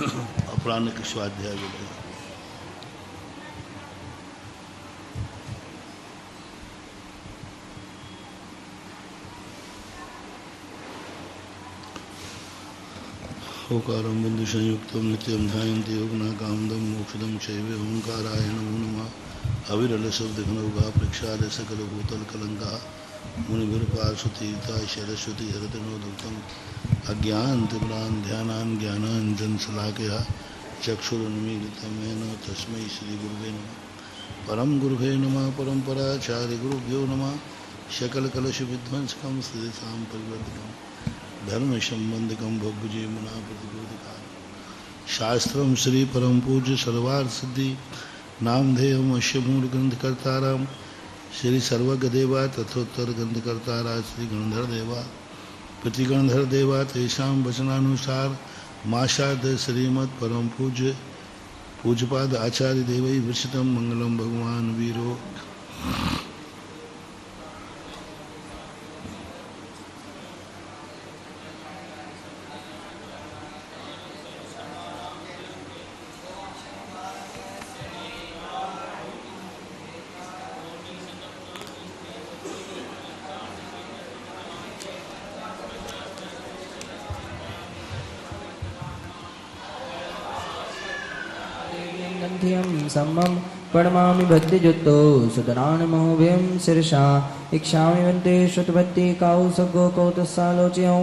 अपराह्निक स्वाध्याय बोले। ओकारं बिंदु संयुक्तं नित्यं ध्यायन्ति योगिनाकामदं मोक्षदं चैव ओंकाराय नमो नमः। अविरल शब्द घनौघा प्रक्षाल सकल भूतल कलंका मुनिभिर्पार्श्वतीर्था सरस्वती हरतनोदुक्तम् अज्ञानतिम्रान् ध्यानान् ज्ञानाञ्जनशलाकया चक्षुरुन्मीलितं येन तस्मै श्रीगुरुवे नमः। परम गुरुवे नमः। परम्पराचार्य गुरुभ्यो नमः। सकलकलशविध्वंसकं सदेशां परिवर्तकम् धर्म संबंधकम भोगजीवना प्रतिबोधका शास्त्रम श्री परम पूज्य सर्वार्थ सिद्धि नामधेयम अश्य मूल ग्रंथकर्ताराम श्री सर्वगदेवा तथोत्तर ग्रंथकर्तारा श्री गणधर देवा प्रतिगणधर देवा तेषां वचनानुसार माशाद श्रीमद परम पूज्य पूज्यपाद आचार्य देवै विरचितम मंगलम भगवान वीरो। सम्मं प्रणमामि भक्तियुक्तो सुतनानमहोभयं शिरसा इच्छामि वन्ते श्रुतभक्ति काउसगो कौतसालोच्यौ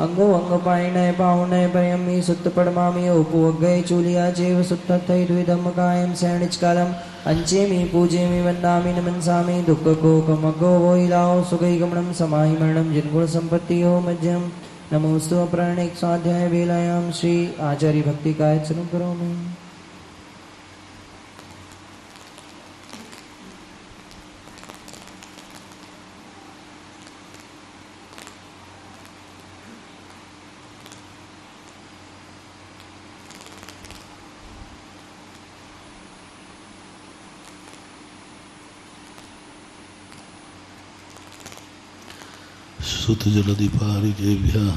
अंगो अंगपायिनय पावनय पर्यमि सुत्त पडमामि उपवग्गै चूलिया चैव सुत्तथै द्विधम्मकायं सैणिचकालम् अंचेमि पूजेमि वन्दामि नमन्सामि दुःखकोकमग्गो वोइलाओ सुखैगमनं समाहिमरणं जिन्गुणसम्पत्तियो मध्यं नमोस्तु अपराह्निक स्वाध्याय वेलायां श्री आचार्य भक्ति कायत्सनं करोमि। सुतजलधिपारिकेभ्यः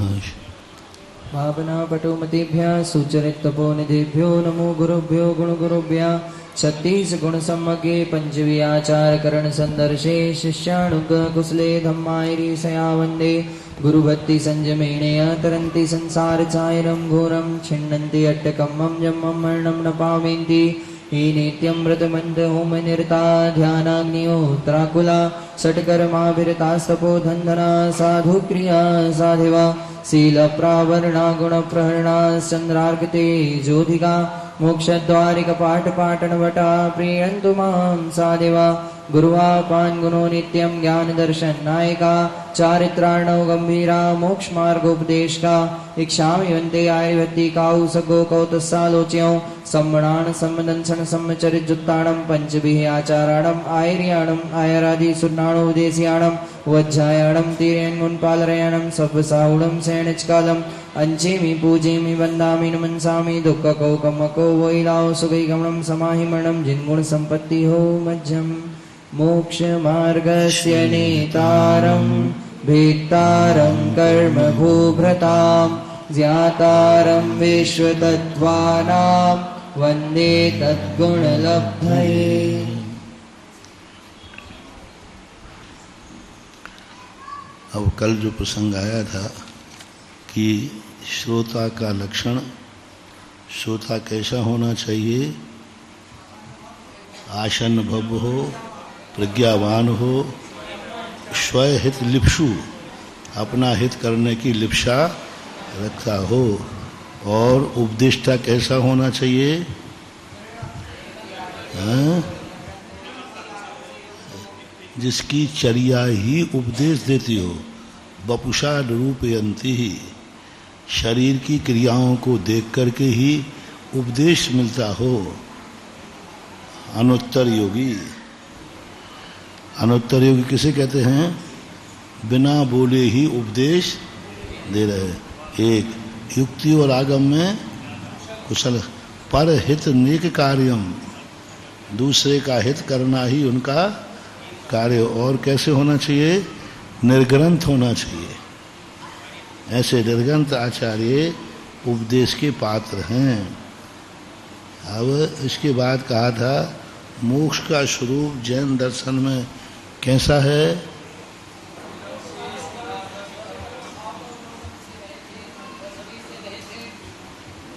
भावना पटुमतेभ्यः सुचरितपोनिधेभ्यो नमो गुरुभ्यो गुणगुरुभ्यः छत्तीस गुण सम्मगे पंचव्याचार करण संदर्शे शिष्याणुग कुशले धम्मायरी सया वंदे गुरुभक्ति संयमेण तरन्ति संसार चायरं घोरं छिन्नन्ति अट्टकम्मं जम्मं मरणं न पावेन्ति ही नित्यं व्रतमन्त होम निरता ध्यानाग्निहोत्राकुला षट्कर्माभिरतास्तपो धन्धना साधु क्रिया साधिवा शील प्रावरणा गुण प्रहरणा चंद्रार्कते ज्योतिका मोक्षद्वारिक पाठ पाटनवटा प्रियन्तु मां साधिवा गुरुवापान् गुणो नित्यं ज्ञान दर्शन नायका चारित्रार्णव गंभीरा मोक्ष मार्गोपदेशका इच्छामि वन्ते आर्यभक्ति काउसगो कौतसालोच्यौ सम्मणान सम्मदंसन सम्मचरितजुत्ताणं पंचभिः आचाराणं आयर्याणं आयरादि सुर्णाणोपदेशयाणं वज्जायाणं तीर्यङ्गुणपालरयाणं सव्वसाहुणं सैणिचकालम् अंचेमि पूजेमि वन्दामि नमन्सामि दुःखकौकमको वैलाओ सुखैगमनं समाहिमरणं जिन्गुणसम्पत्तिहो मध्यं मोक्षमार्गस्य नेतारं भेत्तारं कर्मभूभृतां ज्ञातारं विश्वतत्त्वानां वन्दे तद्गुणलब्धये। अब कल जो प्रसंग आया था कि श्रोता का लक्षण, श्रोता कैसा होना चाहिए, आसन भव्य हो, प्रज्ञावान हो, स्वहित लिप्सु, अपना हित करने की लिप्सा रखता हो, और उपदेष्टा कैसा होना चाहिए, जिसकी चर्या ही उपदेश देती हो। वपुषा रूपयंती ही, शरीर की क्रियाओं को देख करके ही उपदेश मिलता हो। अनुत्तर योगी, अनुत्तर योगी किसे कहते हैं? बिना बोले ही उपदेश दे रहे। एक युक्ति और आगम में कुशल, पर हित नेक कार्यम, दूसरे का हित करना ही उनका कार्य। और कैसे होना चाहिए? निर्ग्रंथ होना चाहिए। ऐसे निर्ग्रंथ आचार्य उपदेश के पात्र हैं। अब इसके बाद कहा था मोक्ष का स्वरूप जैन दर्शन में कैसा है?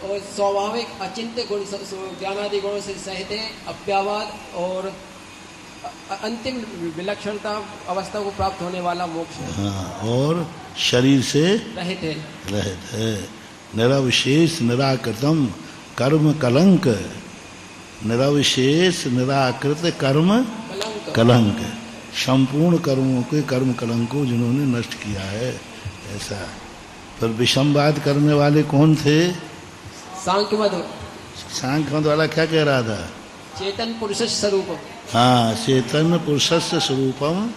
और स्वाभाविक अचिंत्य गुण ज्ञानादि गुणों से सहित है, अव्यावाद और अंतिम विलक्षणता अवस्था को प्राप्त होने वाला मोक्ष है। हाँ, और शरीर से रहित है। रहित है। निरविशेष निराकृतम कर्म कलंक, निरविशेष निराकृत कर्म कलंक, संपूर्ण कर्मों के कर्म कलंक को जिन्होंने नष्ट किया है, ऐसा। पर विषमवाद करने वाले कौन थे? सांख्यवाद। सांख्यवाद वाला क्या कह रहा था? चेतन पुरुष स्वरूप। हाँ, चेतन पुरुषस्य स्वरूपम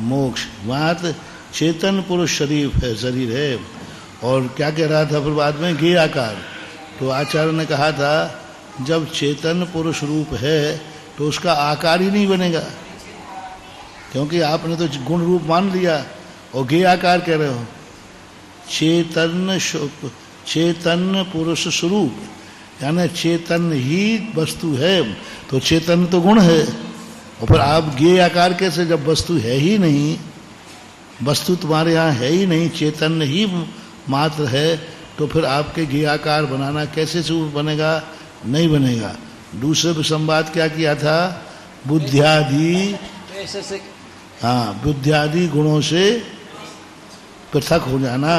मोक्ष। वहाँ चेतन पुरुष शरीर है। और क्या कह रहा था फिर बाद में? ज्ञेय आकार। तो आचार्य ने कहा था जब चेतन पुरुष रूप है तो उसका आकार ही नहीं बनेगा, क्योंकि आपने तो गुण रूप मान लिया और ज्ञेय आकार कह रहे हो। चेतन पुरुष स्वरूप यानी चेतन ही वस्तु है, तो चेतन तो गुण है। और फिर आप ज्ञेय आकार कैसे, जब वस्तु है ही नहीं, वस्तु तुम्हारे यहाँ है ही नहीं, चेतन ही मात्र है, तो फिर आपके ज्ञेय आकार बनाना कैसे स्वरूप बनेगा? नहीं बनेगा। दूसरे विसंवाद क्या किया था? बुद्धियादि, हाँ, बुद्धियादि गुणों से पृथक हो जाना,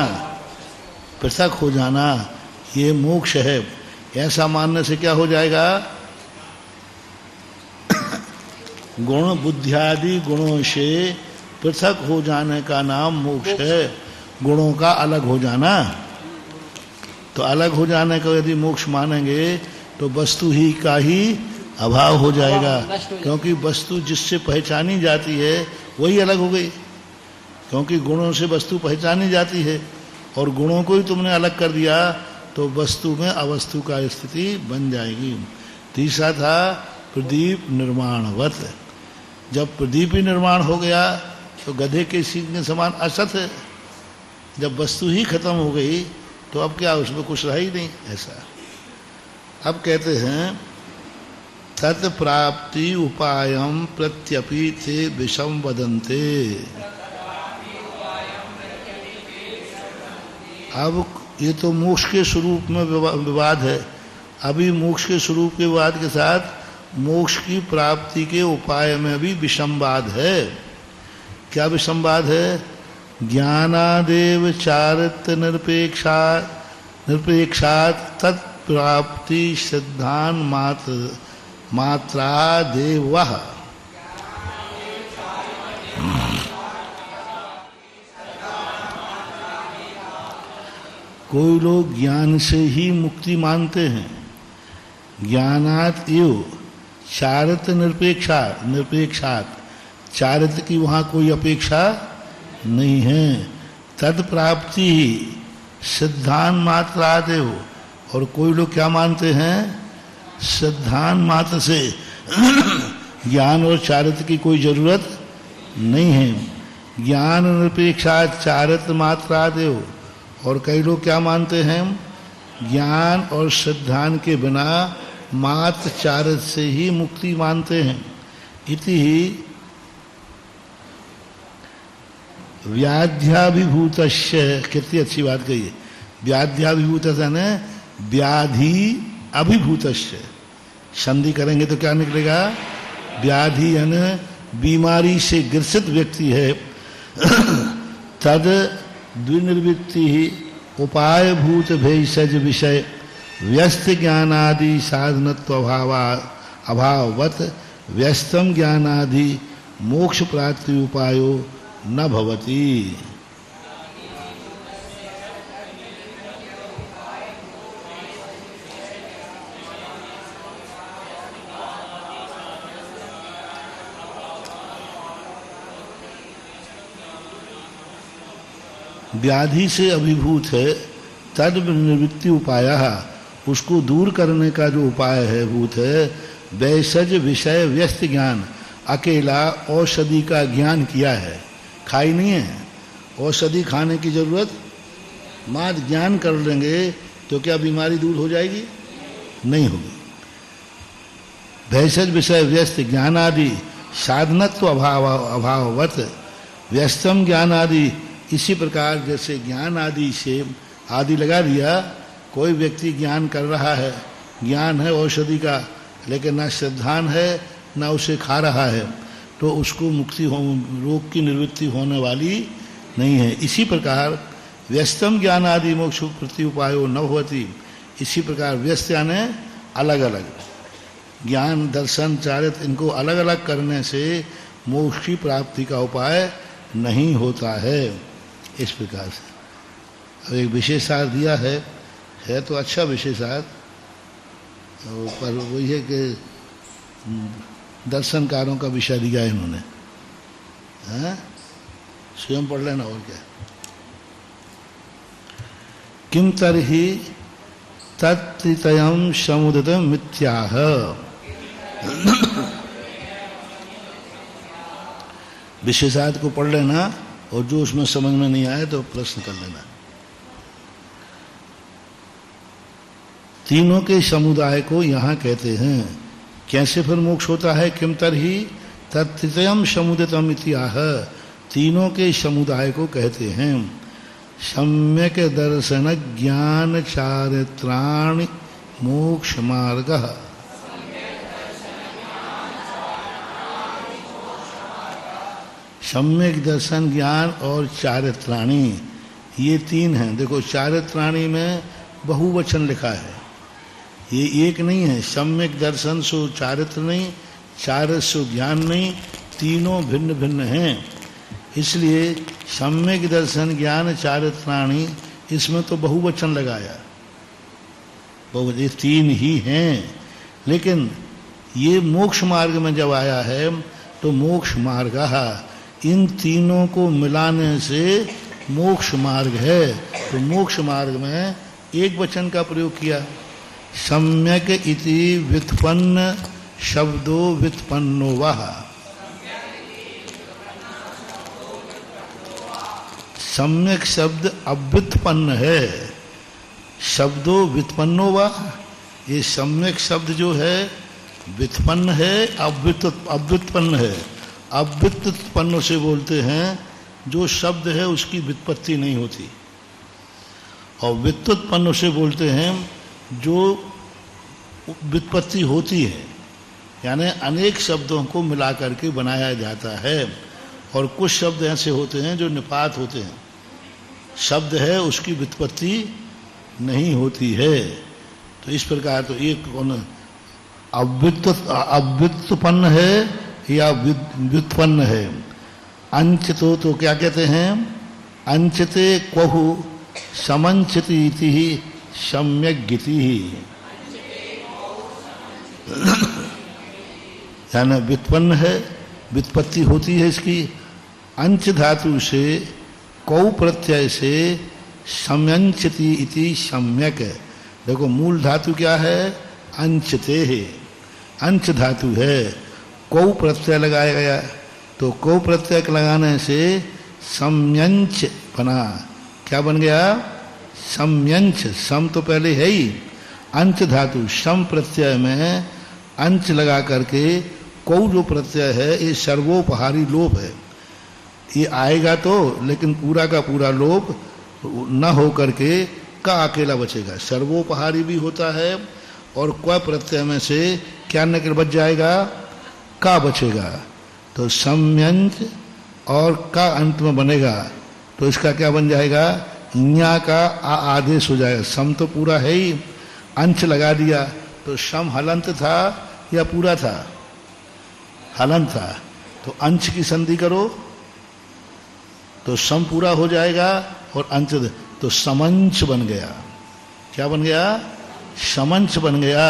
पृथक हो जाना, ये मोक्ष है। ऐसा मानने से क्या हो जाएगा? गुण बुद्धियादि गुणों से पृथक हो जाने का नाम मोक्ष है। गुणों का अलग हो जाना, तो अलग हो जाने को यदि मोक्ष मानेंगे तो वस्तु ही का ही अभाव हो जाएगा, क्योंकि वस्तु जिससे पहचानी जाती है वही अलग हो गई, क्योंकि गुणों से वस्तु पहचानी जाती है और गुणों को ही तुमने अलग कर दिया तो वस्तु में अवस्तु का स्थिति बन जाएगी। तीसरा था प्रदीप निर्माणवत। जब प्रदीप ही निर्माण हो गया तो गधे के सींग के समान असत है। जब वस्तु ही खत्म हो गई तो अब क्या उसमें कुछ रहा ही नहीं, ऐसा। अब कहते हैं तत्प्राप्ति उपायम प्रत्यपि ते विषम वदन्ते। अब ये तो मोक्ष के स्वरूप में विवाद है। अभी मोक्ष के स्वरूप के विवाद के साथ मोक्ष की प्राप्ति के उपाय में भी विषमवाद है। क्या विषमवाद है? ज्ञानादेव चारित्र निरपेक्षात तत्प्राप्ति सिद्धान मात्रा देव। कोई लोग ज्ञान से ही मुक्ति मानते हैं। ज्ञानात एव चारित्र निरपेक्षात, चारित्र की वहाँ कोई अपेक्षा नहीं है। तद प्राप्ति ही सिद्धांत मात्रा देव। और कोई लोग क्या मानते हैं? सिद्धांत मात्र से ज्ञान और चारित्र की कोई जरूरत नहीं है। ज्ञान निरपेक्षात चारित्र मात्रा देव। और कई लोग क्या मानते हैं? ज्ञान और सिद्धांत के बिना मात्र चारित्र से ही मुक्ति मानते हैं। इति ही व्याध्याभिभूतस्य, कितनी अच्छी बात कही है। व्याध्याभिभूतस्य ने व्याधि अभिभूतस्य, संधि करेंगे तो क्या निकलेगा? व्याधि यानी बीमारी से ग्रसित व्यक्ति है। तद द्विनिवृत्ति ही उपाय भूत भेषज विषय व्यस्त ज्ञानादि साधनत्व अभाववत व्यस्तम ज्ञानादि मोक्ष प्राप्ति उपायो न भवति। व्याधि से अभिभूत है, तद निवृत्ति उपाय, उसको दूर करने का जो उपाय है भूत है। वैसज विषय व्यस्त ज्ञान, अकेला औषधि का ज्ञान किया है, खाई नहीं है। औषधि खाने की जरूरत, मात्र ज्ञान कर लेंगे तो क्या बीमारी दूर हो जाएगी? नहीं होगी। भैषज विषय व्यस्त ज्ञानादि साधनत्व अभाववत व्यस्तम ज्ञान आदि, इसी प्रकार जैसे ज्ञान आदि से आदि लगा दिया, कोई व्यक्ति ज्ञान कर रहा है, ज्ञान है औषधि का, लेकिन ना श्रद्धान है ना उसे खा रहा है, तो उसको मुक्ति हो, रोग की निवृत्ति होने वाली नहीं है। इसी प्रकार व्यस्तम ज्ञान आदि मोक्ष प्रति उपायो न होती, इसी प्रकार व्यस्त यानी अलग अलग, ज्ञान दर्शन चारित्र इनको अलग अलग करने से मोक्ष की प्राप्ति का उपाय नहीं होता है। इस प्रकार से अब एक विशेषार दिया है तो अच्छा विशेषार, पर वही है कि दर्शनकारों का विषय दिया है इन्होंने, स्वयं पढ़ लेना और क्या। किम तर्हि तत्त्रितयं समुदितं मिथ्याह, विशेषार्थ को पढ़ लेना और जो उसमें समझ में नहीं आए तो प्रश्न कर लेना। तीनों के समुदाय को यहाँ कहते हैं। कैसे फिर मोक्ष होता है? किम तर्हि तत्त्रितयं समुदितं इत्याह, तीनों के समुदाय को कहते हैं। सम्यक दर्शन ज्ञान चारित्राणि मोक्ष मार्ग, सम्यक दर्शन ज्ञान और चारित्राणि, ये तीन हैं। देखो चारित्राणि में बहुवचन लिखा है, ये एक नहीं है। सम्यक दर्शन सो चारित्र नहीं, चारित्र सो ज्ञान नहीं, तीनों भिन्न भिन्न हैं। इसलिए सम्यक दर्शन ज्ञान चारित्राणि, इसमें तो बहुवचन लगाया, ये तीन ही हैं। लेकिन ये मोक्ष मार्ग में जब आया है तो मोक्ष मार्ग, इन तीनों को मिलाने से मोक्ष मार्ग है। तो मोक्ष मार्ग में एक वचन का प्रयोग किया, सम्यक इति व्युत्पन्न शब्दो व्युत्पन्नो वह, सम्यक शब्द अव्युत्पन्न है, शब्दो व्युत्पन्नो वा, ये सम्यक शब्द जो है व्युत्पन्न है, अव्युत्पन्न है। अव्युत्पन्न से बोलते हैं जो शब्द है उसकी व्युत्पत्ति नहीं होती, और व्युत्पन्न से बोलते हैं जो व्युत्पत्ति होती है, यानी अनेक शब्दों को मिला करके बनाया जाता है। और कुछ शब्द ऐसे होते हैं जो निपात होते हैं, शब्द है उसकी व्युत्पत्ति नहीं होती है। तो इस प्रकार तो एक अव्युत्पन्न है या व्युत्पन्न है। अंच तो क्या कहते हैं? अंचते क्वहु समंचति इति ही सम्यक गति ही, यानी व्युत्पन्न है, व्युत्पत्ति होती है इसकी। अंच धातु से कौ प्रत्यय से सम्यंचति इति सम्यक। देखो मूल धातु क्या है? अंचते है, अंच धातु है, कौ प्रत्यय लगाया गया, तो कौ प्रत्यय लगाने से सम्यंच बना। क्या बन गया? सम्यंच। सम तो पहले है ही, अंच धातु सम प्रत्यय में अंच लगा करके कौ जो प्रत्यय है ये सर्वोपहारी लोप है, ये आएगा तो, लेकिन पूरा का पूरा लोप न हो करके का अकेला बचेगा। सर्वोपहारी भी होता है और क्व प्रत्यय में से क्या निकल बच जाएगा? का बचेगा। तो सम्यंच और का अंत में बनेगा तो इसका क्या बन जाएगा? न्या का आदेश हो जाएगा। सम तो पूरा है ही, अंश लगा दिया तो सम हलंत था या पूरा था? हलंत था। तो अंश की संधि करो तो सम पूरा हो जाएगा और अंश, तो समंच बन गया। क्या बन गया? समंच बन गया।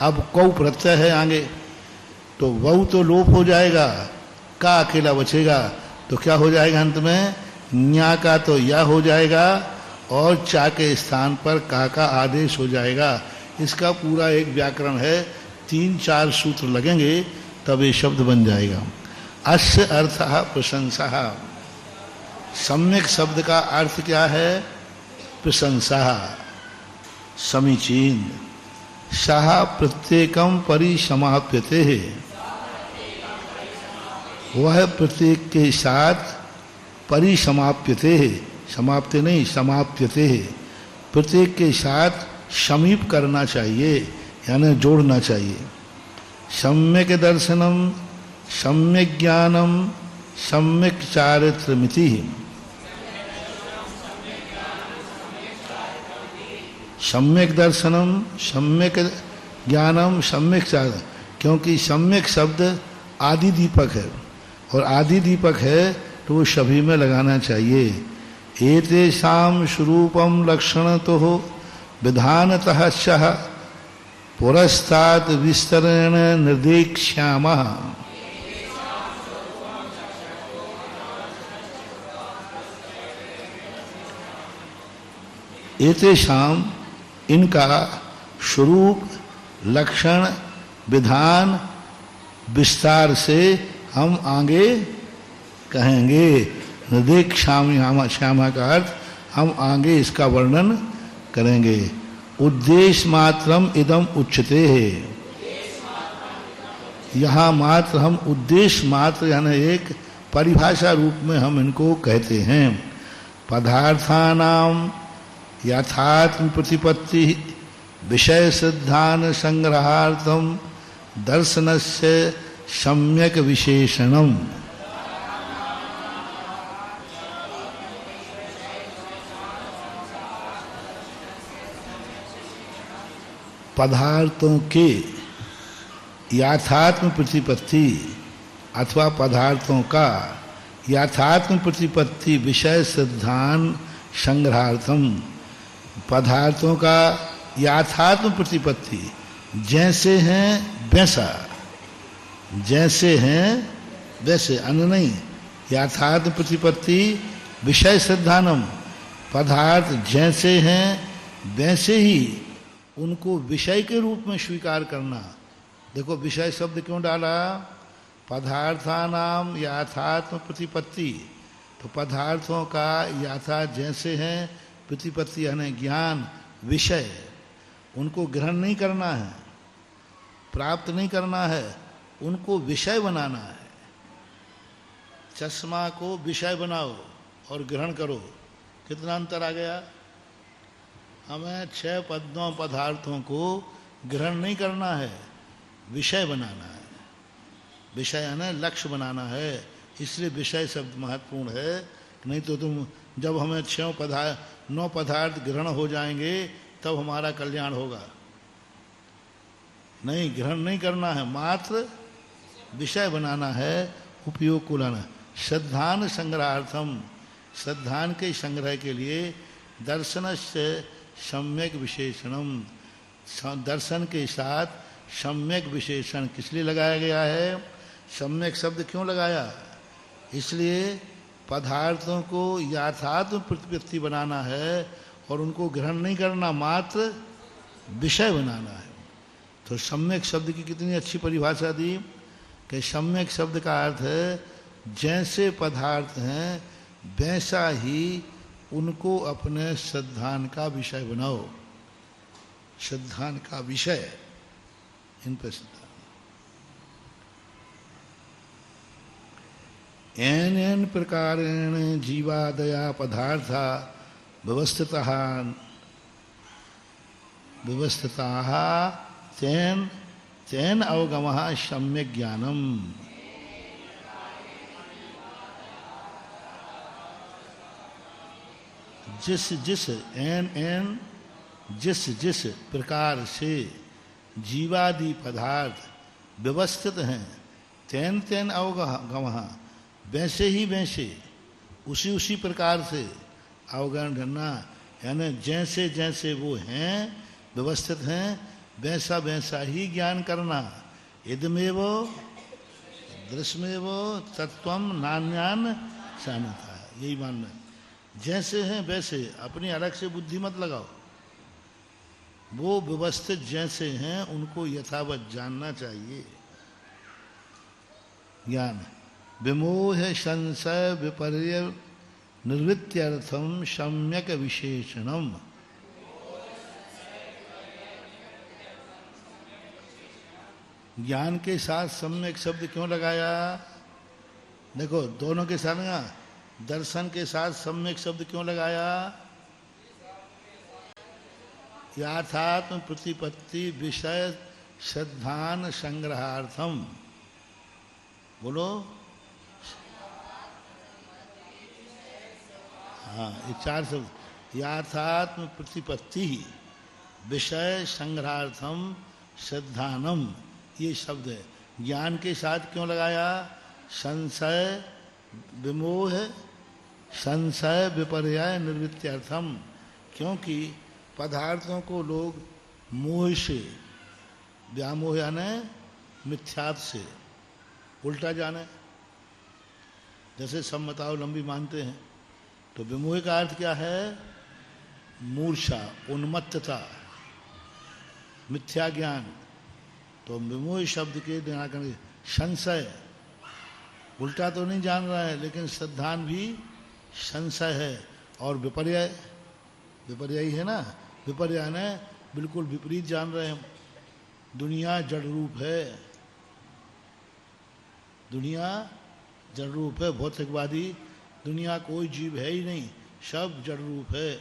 अब कौ प्रत्यय है आगे, तो वह तो लोप हो जाएगा, का अकेला बचेगा, तो क्या हो जाएगा अंत में? न्या का तो या हो जाएगा और चा के स्थान पर का आदेश हो जाएगा। इसका पूरा एक व्याकरण है, 3-4 सूत्र लगेंगे तब ये शब्द बन जाएगा। अस्य अर्थः प्रशंसा। सम्यक शब्द का अर्थ क्या है? प्रशंसा, समीचीन। सह प्रत्येकम परिसमाप्यते है, वह प्रत्येक के साथ परिसमाप्यते है, समाप्ते नहीं समाप्यते है, प्रत्येक के साथ समीप करना चाहिए, यानी जोड़ना चाहिए। सम्यक दर्शनम सम्यक ज्ञानम सम्यक चारित्रमिति। सम्यक दर्शनम सम्यक ज्ञानम सम्यक चारित्र, क्योंकि सम्यक शब्द आदि दीपक है, और आदि दीपक है तो वो सभी में लगाना चाहिए। एतेषां स्वरूपम लक्षण तो हो विधानतः सह पुरस्तात् विस्तरेण निर्देक्ष्यामः। एतेषां इनका स्वरूप लक्षण विधान विस्तार से हम आगे कहेंगे। निर्देक्ष्यामि श्यामा का अर्थ हम आगे इसका वर्णन करेंगे। उद्देश्य मात्रम इदम उच्यते है, यहाँ मात्र हम उद्देश्य मात्र यानी एक परिभाषा रूप में हम इनको कहते हैं। पदार्थानाम यथात्म प्रतिपत्ति विषय सिद्धान संग्रहार्थम दर्शनस्य सम्यक विशेषणम। पदार्थों के यथात्म प्रतिपत्ति अथवा पदार्थों का यथात्म प्रतिपत्ति विषय सिद्धांत संग्रहार्थम, पदार्थों का यथात्म प्रतिपत्ति जैसे हैं वैसा, जैसे हैं वैसे, अन्य नहीं। यथात्म प्रतिपत्ति विषय सिद्धानम, पदार्थ जैसे हैं वैसे ही उनको विषय के रूप में स्वीकार करना। देखो विषय शब्द क्यों डाला? पदार्थानाम यथात्म प्रतिपत्ति, तो पदार्थों का यथा जैसे हैं प्रतिपत्ति यानी ज्ञान विषय, उनको ग्रहण नहीं करना है, प्राप्त नहीं करना है, उनको विषय बनाना है। चश्मा को विषय बनाओ और ग्रहण करो, कितना अंतर आ गया? हमें 6 पदों पदार्थों को ग्रहण नहीं करना है, विषय बनाना है। विषय यानी लक्ष्य बनाना है, इसलिए विषय शब्द महत्वपूर्ण है। नहीं तो तुम जब हमें 9 पदार्थ ग्रहण हो जाएंगे तब हमारा कल्याण होगा। नहीं, ग्रहण नहीं करना है, मात्र विषय बनाना है, उपयोग को लाना। श्रद्धान संग्रहार्थम, श्रद्धान के संग्रह के लिए दर्शन से सम्यक विशेषणम, दर्शन के साथ सम्यक विशेषण किस लिए लगाया गया है? सम्यक शब्द क्यों लगाया? इसलिए पदार्थों को यथात्म प्रतिपत्ति बनाना है और उनको ग्रहण नहीं करना, मात्र विषय बनाना है। तो सम्यक शब्द की कितनी अच्छी परिभाषा दी कि सम्यक शब्द का अर्थ है जैसे पदार्थ हैं वैसा ही उनको अपने श्रद्धान का विषय बनाओ। श्रद्धान का विषय इन पर श्रद्धा। एन प्रकारेण जीवादया पदार्था व्यवस्थितः तेन अवगमः सम्यक ज्ञानम। जिस प्रकार से जीवादि पदार्थ व्यवस्थित हैं, तेन अवगमः, वैसे ही वैसे, उसी प्रकार से अवगमन करना, यानी जैसे जैसे वो हैं व्यवस्थित हैं वैसा वैसा ही ज्ञान करना। इदमेव दृश्यमेव तत्वम नान्यान सान्यथा, यही मानना। जैसे हैं वैसे, अपनी अलग से बुद्धि मत लगाओ। वो व्यवस्थित जैसे हैं उनको यथावत जानना चाहिए। ज्ञान विमोह संशय विपर्य निवृत्त्यर्थम सम्यक विशेषणम। ज्ञान के साथ सम्यक शब्द क्यों लगाया? देखो दोनों के साथ ना, दर्शन के साथ सम्यक शब्द क्यों लगाया? याथात्म प्रतिपत्ति विषय श्रद्धान संग्रहार्थम। बोलो। हाँ, ये 4 शब्द। याथात्म प्रतिपत्ति विषय संग्रहार्थम श्रद्धानम, ये शब्द है। ज्ञान के साथ क्यों लगाया? संशय विमोह संशय विपर्यय निर्वृत्त्यर्थम, क्योंकि पदार्थों को लोग मोह से, व्यामोह यानी मिथ्यात्व से उल्टा जाने, जैसे समतावलंबी मानते हैं। तो विमोह का अर्थ क्या है? मूर्छा, उन्मत्तता, मिथ्या ज्ञान। तो विमोह शब्द के निराकरण, संशय, उल्टा तो नहीं जान रहा है लेकिन श्रद्धान भी संशय है। और विपर्यय, विपर्यय है ना, विपर्यय ने बिल्कुल विपरीत जान रहे हैं। दुनिया जड़ रूप है, दुनिया जड़ रूप है। भौतिकवादी दुनिया कोई जीव है ही नहीं, सब जड़ रूप है।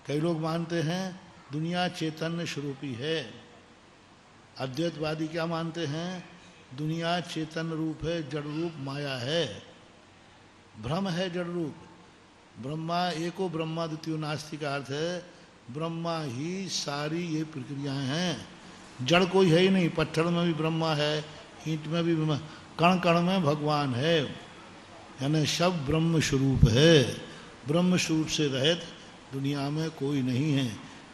कई लोग मानते हैं दुनिया चैतन्य स्वरूपी है। अद्वैतवादी क्या मानते हैं? दुनिया चेतन रूप है, जड़ रूप माया है, भ्रम है जड़ रूप। ब्रह्मा एको ब्रह्मा द्वितीयो नास्ति का अर्थ है ब्रह्मा ही सारी ये प्रक्रियाएं हैं, जड़ कोई है ही नहीं। पत्थर में भी ब्रह्मा है, ईंट में भी ब्रह्मा, कण कण में भगवान है, यानी सब ब्रह्म स्वरूप है। ब्रह्म स्वरूप से रहित दुनिया में कोई नहीं है।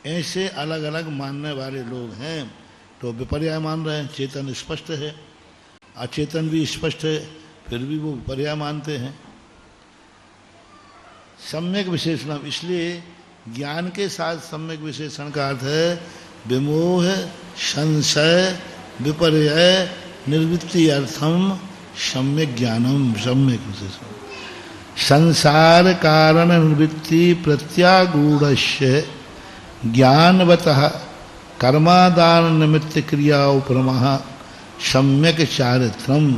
ऐसे अलग अलग मानने वाले लोग हैं। तो विपर्यय मान रहे हैं, चेतन स्पष्ट है, अचेतन भी स्पष्ट है, फिर भी वो विपर्यय मानते हैं। सम्यक विशेषण, इसलिए ज्ञान के साथ सम्यक विशेषण का अर्थ है विमोह संशय विपर्यय निर्वृत्ति अर्थम सम्यक ज्ञानम। सम्यक विशेषण संसार कारण निवृत्ति प्रत्यागूढ़स्य ज्ञानवतः कर्मादान निमित्त क्रिया उपरमः सम्यक चारित्रम।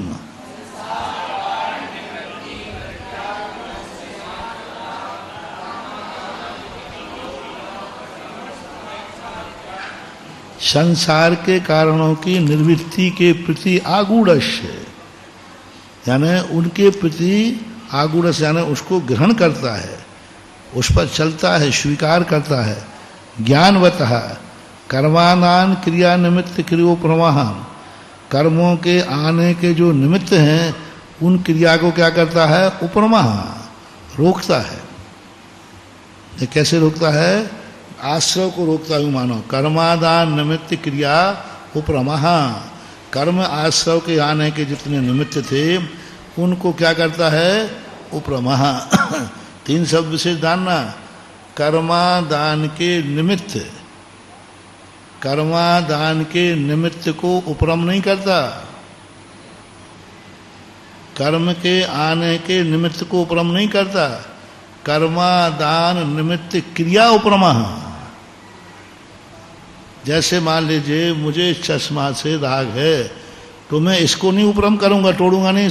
संसार के कारणों की निर्वृत्ति के प्रति आगूढ़स्य, यानी उनके प्रति आगूढ़स्य यानी उसको ग्रहण करता है, उस पर चलता है, स्वीकार करता है। ज्ञानवतः कर्मानान क्रिया निमित्त क्रियोपरमः, कर्मों के आने के जो निमित्त हैं उन क्रिया को क्या करता है? उपरमः, रोकता है। ये कैसे रोकता है? आश्रय को रोकता हुआ मानो। कर्मादान निमित्त क्रिया उपरमः, कर्म आश्रय के आने के जितने निमित्त थे उनको क्या करता है? उपरमः। 3 शब्द विशेष जानना। कर्मादान के निमित्त, कर्मादान के निमित्त को उपरम नहीं करता, कर्म के आने के निमित्त को उपरम नहीं करता। कर्मादान निमित्त क्रिया उपरमः। जैसे मान लीजिए मुझे चश्मा से राग है तो मैं इसको नहीं उपरम करूंगा, तोड़ूंगा नहीं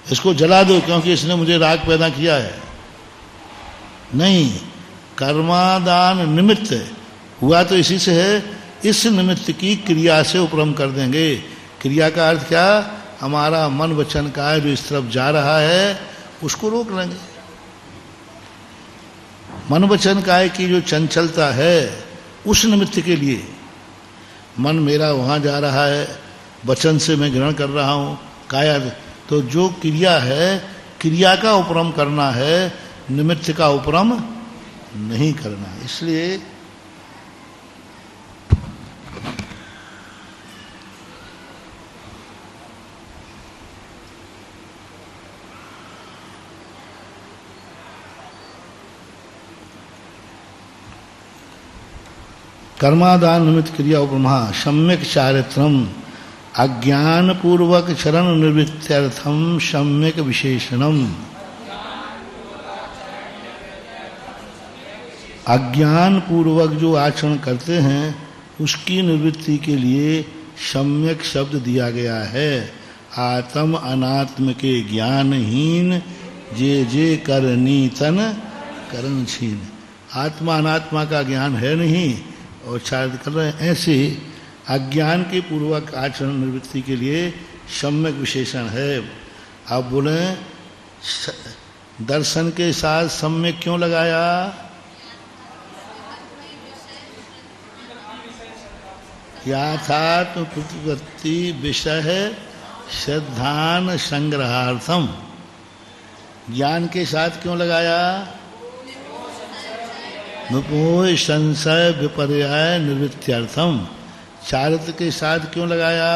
इसको जला दो क्योंकि इसने मुझे राग पैदा किया है, नहीं। कर्मादान निमित्त हुआ तो इसी से है, इस निमित्त की क्रिया से उपरम कर देंगे। क्रिया का अर्थ क्या? हमारा मन वचन काय जो इस तरफ जा रहा है उसको रोक लेंगे। मन वचन काय की जो चंचलता है उस निमित्त के लिए, मन मेरा वहाँ जा रहा है, वचन से मैं ग्रहण कर रहा हूँ, काया, तो जो क्रिया है क्रिया का उपरम करना है, निमित्त का उपरम नहीं करना। इसलिए कर्मादान निमित्त क्रिया उपरमः सम्यक चारित्रम अज्ञान पूर्वक चरण निवृत्त्यर्थम सम्यक विशेषणम। अज्ञान पूर्वक जो आचरण करते हैं उसकी निवृत्ति के लिए सम्यक शब्द दिया गया है। आत्म अनात्म के ज्ञानहीन जे जे करनी तन करण छीन। आत्मा अनात्मा का ज्ञान है नहीं और शायद कर रहे हैं, ऐसे अज्ञान के पूर्वक आचरण निवृत्ति के लिए सम्यक विशेषण है। आप बोले दर्शन के साथ सम्यक क्यों लगाया? याथात्म प्रतिपत्ति विषय श्रद्धान संग्रहार्थम। ज्ञान के साथ क्यों लगाया? नुपोय संशय विपर्याय निवृत्त्यर्थम। चारित्र के साथ क्यों लगाया?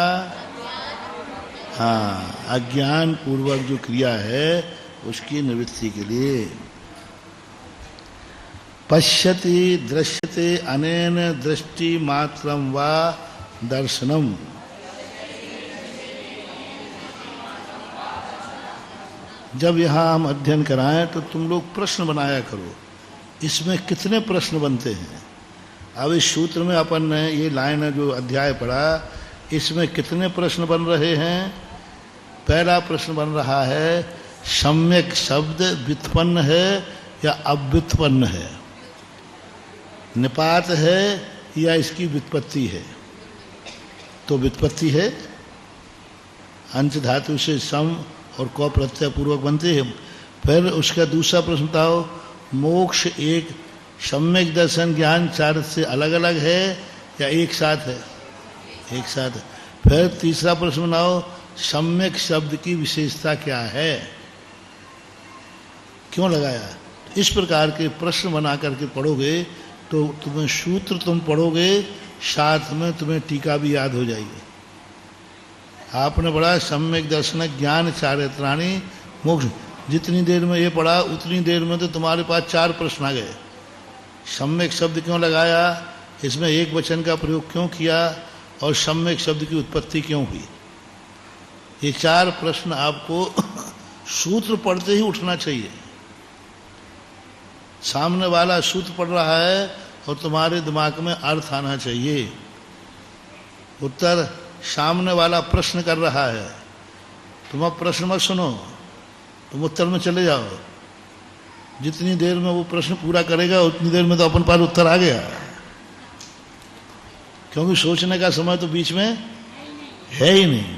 हाँ, अज्ञान पूर्वक जो क्रिया है उसकी निवृत्ति के लिए। पश्यति दृश्यते अनेन दृष्टि मात्रम वा दर्शनम। जब यहाँ हम अध्ययन कराएं तो तुम लोग प्रश्न बनाया करो। इसमें कितने प्रश्न बनते हैं? अब इस सूत्र में अपन ने ये लाइन जो अध्याय पढ़ा, इसमें कितने प्रश्न बन रहे हैं? पहला प्रश्न बन रहा है, सम्यक शब्द व्युत्पन्न है या अव्युत्पन्न है? निपात है या इसकी व्युत्पत्ति है? तो व्युत्पत्ति है। अंश धातु से सम और क प्रत्यय पूर्वक बनते हैं। फिर उसका दूसरा प्रश्न बताओ, मोक्ष एक सम्यक दर्शन ज्ञान चार से अलग अलग है या एक साथ है? एक साथ है। फिर तीसरा प्रश्न बनाओ, सम्यक शब्द की विशेषता क्या है? क्यों लगाया? इस प्रकार के प्रश्न बना करके पढ़ोगे तो तुम्हें सूत्र तुम पढ़ोगे, साथ में तुम्हें टीका भी याद हो जाएगी। आपने पढ़ा सम्यक दर्शन ज्ञान चारित्राणि मोक्ष, जितनी देर में ये पढ़ा उतनी देर में तो तुम्हारे पास चार प्रश्न आ गए। सम्यक शब्द क्यों लगाया? इसमें एक वचन का प्रयोग क्यों किया? और सम्यक शब्द की उत्पत्ति क्यों हुई? ये चार प्रश्न आपको सूत्र पढ़ते ही उठना चाहिए। सामने वाला सूत्र पढ़ रहा है और तुम्हारे दिमाग में अर्थ आना चाहिए। उत्तर सामने वाला प्रश्न कर रहा है, तुम अब प्रश्न मत सुनो, तुम उत्तर में चले जाओ। जितनी देर में वो प्रश्न पूरा करेगा उतनी देर में तो अपन पास उत्तर आ गया, क्योंकि सोचने का समय तो बीच में है ही नहीं।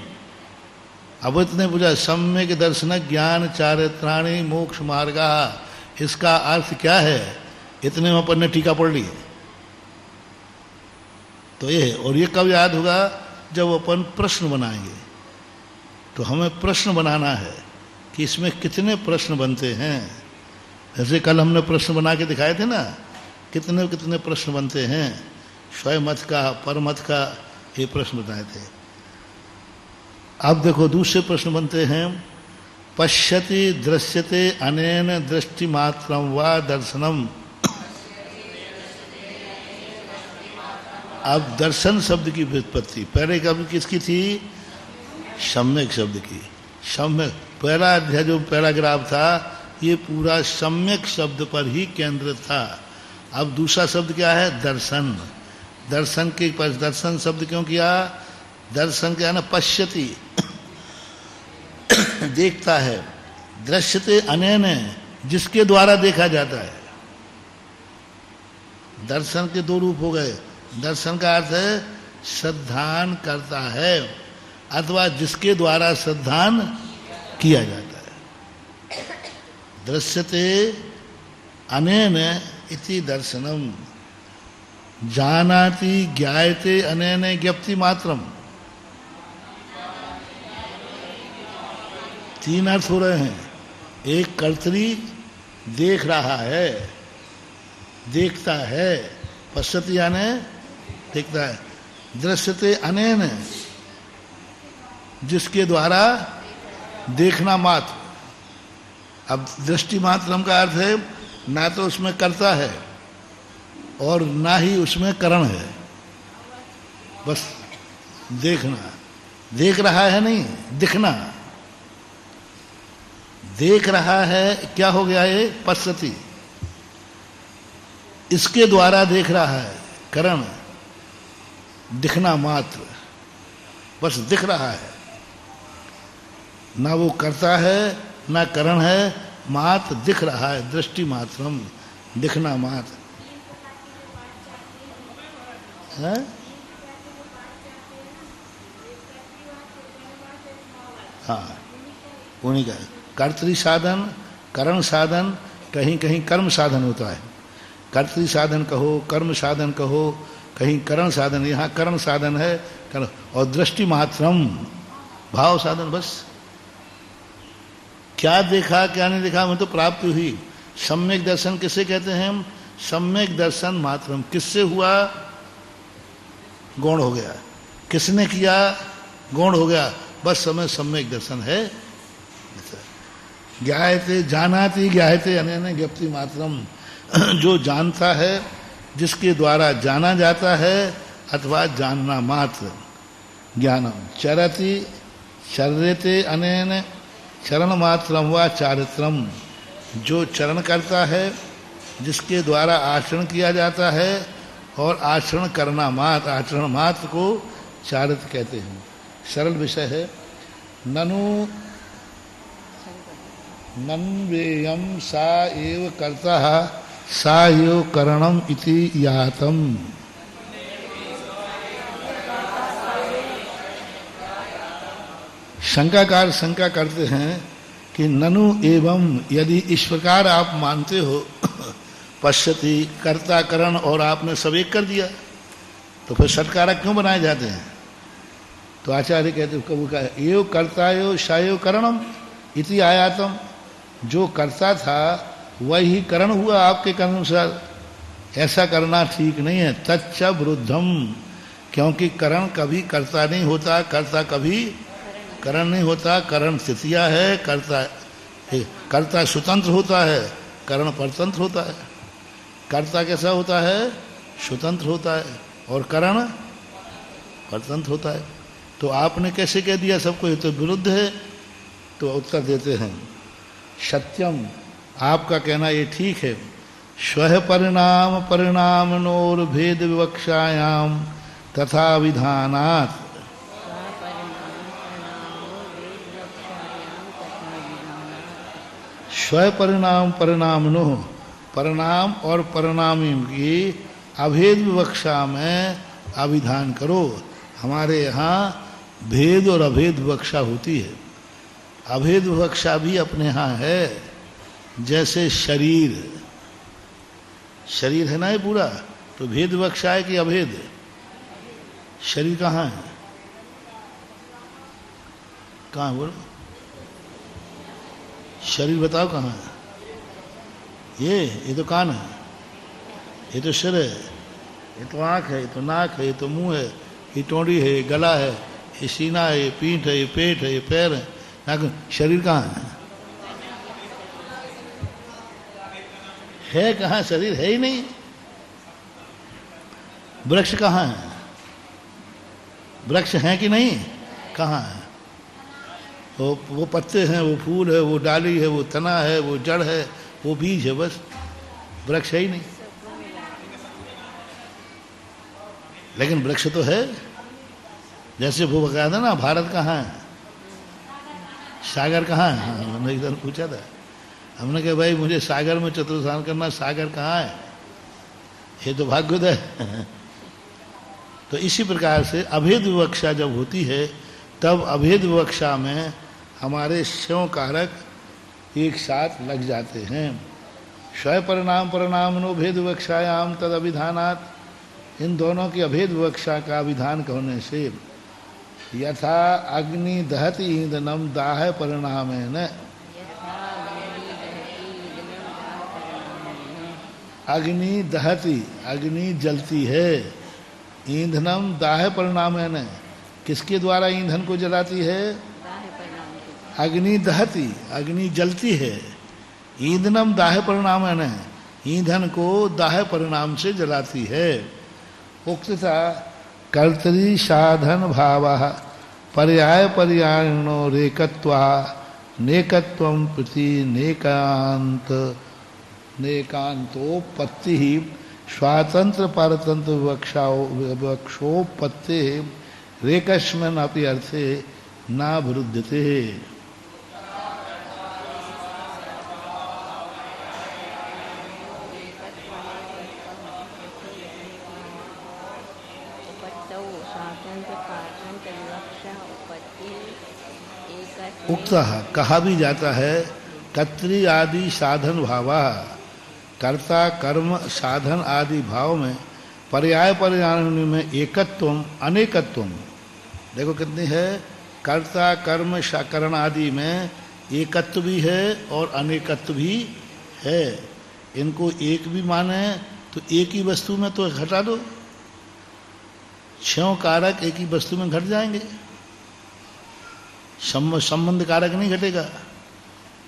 अब इतने बुझा सम्यक दर्शन ज्ञान चारित्राणि मोक्ष मार्गा, इसका अर्थ क्या है? इतने में अपन ने टीका पढ़ ली। तो ये, और ये कब याद होगा? जब अपन प्रश्न बनाएंगे। तो हमें प्रश्न बनाना है कि इसमें कितने प्रश्न बनते हैं। जैसे कल हमने प्रश्न बना के दिखाए थे ना, कितने कितने प्रश्न बनते हैं। स्वयं का परमत का ये प्रश्न बताए थे। अब देखो दूसरे प्रश्न बनते हैं, पश्यति दृश्यते अनेन दृष्टि मात्रम वा दर्शनम। अब दर्शन शब्द की व्युत्पत्ति पहले कभी किसकी थी? सम्यक शब्द की। सम्यक पहला अध्याय जो पैराग्राफ था ये पूरा सम्यक शब्द पर ही केंद्रित था। अब दूसरा शब्द क्या है? दर्शन। दर्शन के पास दर्शन शब्द क्यों किया? दर्शन क्या है ना, पश्यति देखता है, दृश्यते अनेन जिसके द्वारा देखा जाता है। दर्शन के दो रूप हो गए। दर्शन का अर्थ है श्रद्धान करता है अथवा जिसके द्वारा श्रद्धान किया जाता है। दृश्यते अनेन इति दर्शनम। जानाति ज्ञायते अनेन ज्ञप्ति मात्रम। तीन अर्थ हो रहे हैं। एक कर्तरी देख रहा है, देखता है, पश्यति यानी देखता है। दृश्यते अनेन जिसके द्वारा देखना मात्र। अब दृष्टि मात्रम का अर्थ है ना तो उसमें कर्ता है और ना ही उसमें करण है, बस देखना। देख रहा है नहीं, दिखना। देख रहा है, क्या हो गया ये? पश्यति, इसके द्वारा देख रहा है, करण, दिखना मात्र। बस दिख रहा है, ना वो करता है ना करण है, मात्र दिख रहा है, दृष्टि मात्रम, दिखना मात्र है। हाँ, उन्हीं का कर्तरी साधन, करण साधन, कहीं कहीं कर्म साधन होता है। कर्तरी साधन कहो, कर्म साधन कहो, कहीं करण साधन, यहाँ करण साधन है करण, और दृष्टि मात्रम भाव साधन। बस क्या देखा क्या नहीं देखा, मैं तो प्राप्ति हुई। सम्यक दर्शन किसे कहते हैं हम? सम्यक दर्शन मात्रम। किससे हुआ? गौण हो गया। किसने किया? गौण हो गया। बस समय सम्यक दर्शन है। ज्ञायते जानाति ज्ञायते अनेन ज्ञप्ति मात्रम। जो जानता है, जिसके द्वारा जाना जाता है, अथवा जानना मात्र, ज्ञानम। चरति चर्यते अनेन चरण मात्रम व चारित्रम। जो चरण करता है, जिसके द्वारा आचरण किया जाता है, और आचरण करना मात्र, आचरण मात्र को चारित्र कहते हैं। सरल विषय है। ननु नन्वेयम सा एव कर्ता सा एव करणम इति यातम। शंकाकार शंका करते हैं कि ननु एवं, यदि इस प्रकार आप मानते हो, पश्यति कर्ता करण और आपने सब एक कर दिया, तो फिर षटकारक क्यों बनाए जाते हैं? तो आचार्य कहते कबू का एव कर्ता एव शाएव करणम इति आयातम। जो करता था वही करण हुआ आपके कर्म अनुसार। ऐसा करना ठीक नहीं है। तच्च विरुद्धम, क्योंकि करण कभी कर्ता नहीं होता, कर्ता कभी करण नहीं होता। करण स्थितियाँ है, कर्ता स्वतंत्र होता है, करण परतंत्र होता है। कर्ता कैसा होता है? स्वतंत्र होता है, और करण परतंत्र होता है। तो आपने कैसे कह दिया सबको ये तो विरुद्ध है? तो उत्तर देते हैं सत्यम, आपका कहना ये ठीक है। स्वह परिणाम परिणामनोर भेद विवक्षायाम तथा विधानात्। स्व परिणाम परिणामनो, परिणाम और परिणामी की अभेद विवक्षा में अभिधान करो। हमारे यहाँ भेद और अभेद विवक्षा होती है। अभेद विवक्षा भी अपने यहाँ है। जैसे शरीर, शरीर है ना ये पूरा, तो भेद विवक्षा है कि अभेद? शरीर कहाँ है? कहाँ बोलो? शरीर बताओ कहाँ है? ये तो कान है, ये तो सिर है, ये तो आँख है, ये तो नाक है, ये तो मुंह है, ये टोंडी है, ये गला है, ये सीना है, ये पीठ है, ये पेट है, ये पैर है। नाक। शरीर कहाँ है कहाँ? शरीर है ही नहीं। वृक्ष कहाँ है? वृक्ष है कि नहीं? कहाँ है? वो पत्ते हैं, वो फूल है, वो डाली है, वो तना है, वो जड़ है, वो बीज है, बस। वृक्ष है ही नहीं। लेकिन वृक्ष तो है। जैसे वो बता था ना, भारत कहाँ है, सागर कहाँ है? हाँ, हमने एक दिन पूछा था। हमने कहा भाई मुझे सागर में चतुर्थान करना, सागर कहाँ है? ये तो भाग्योदय है। तो इसी प्रकार से अभेद विवक्षा जब होती है, तब अभेद विवक्षा में हमारे स्यों कारक एक साथ लग जाते हैं। स्वय परिणाम परिणामनो भेद विवक्षायाम तद अभिधानात्। इन दोनों की अभेद विवक्षा का विधान होने से यथा अग्नि दहति ईंधनम दाह परिणामेन। अग्नि दहति, अग्नि जलती है, ईंधनम दाह परिणामेन। किसके द्वारा ईंधन को जलाती है? अग्नि दहति, अग्नि जलती है, ईंधनम दाह परिणामेन, ईंधन को दाह परिणाम से जलाती है। उक्तता कर्तरी साधन भाव पर्याय पर्यायणो रेकत्वा नेकत्वं प्रति नेकांत नेकांतोपत्ति स्वातंत्र परतंत्र विवक्षोपत्ति रेकस्मिन् अपि अर्थे ना विरुद्धते। उक्तः कहा भी जाता है कर्तृ आदि साधन भावा, कर्ता कर्म साधन आदि भाव में पर्याय पर्यायन में एकत्वम अनेकत्वम। देखो कितनी है, कर्ता कर्म करण आदि में एकत्व भी है और अनेकत्व भी है। इनको एक भी माने तो एक ही वस्तु में तो घटा दो, 6 कारक एक ही वस्तु में घट जाएंगे, संबंध कारक नहीं घटेगा,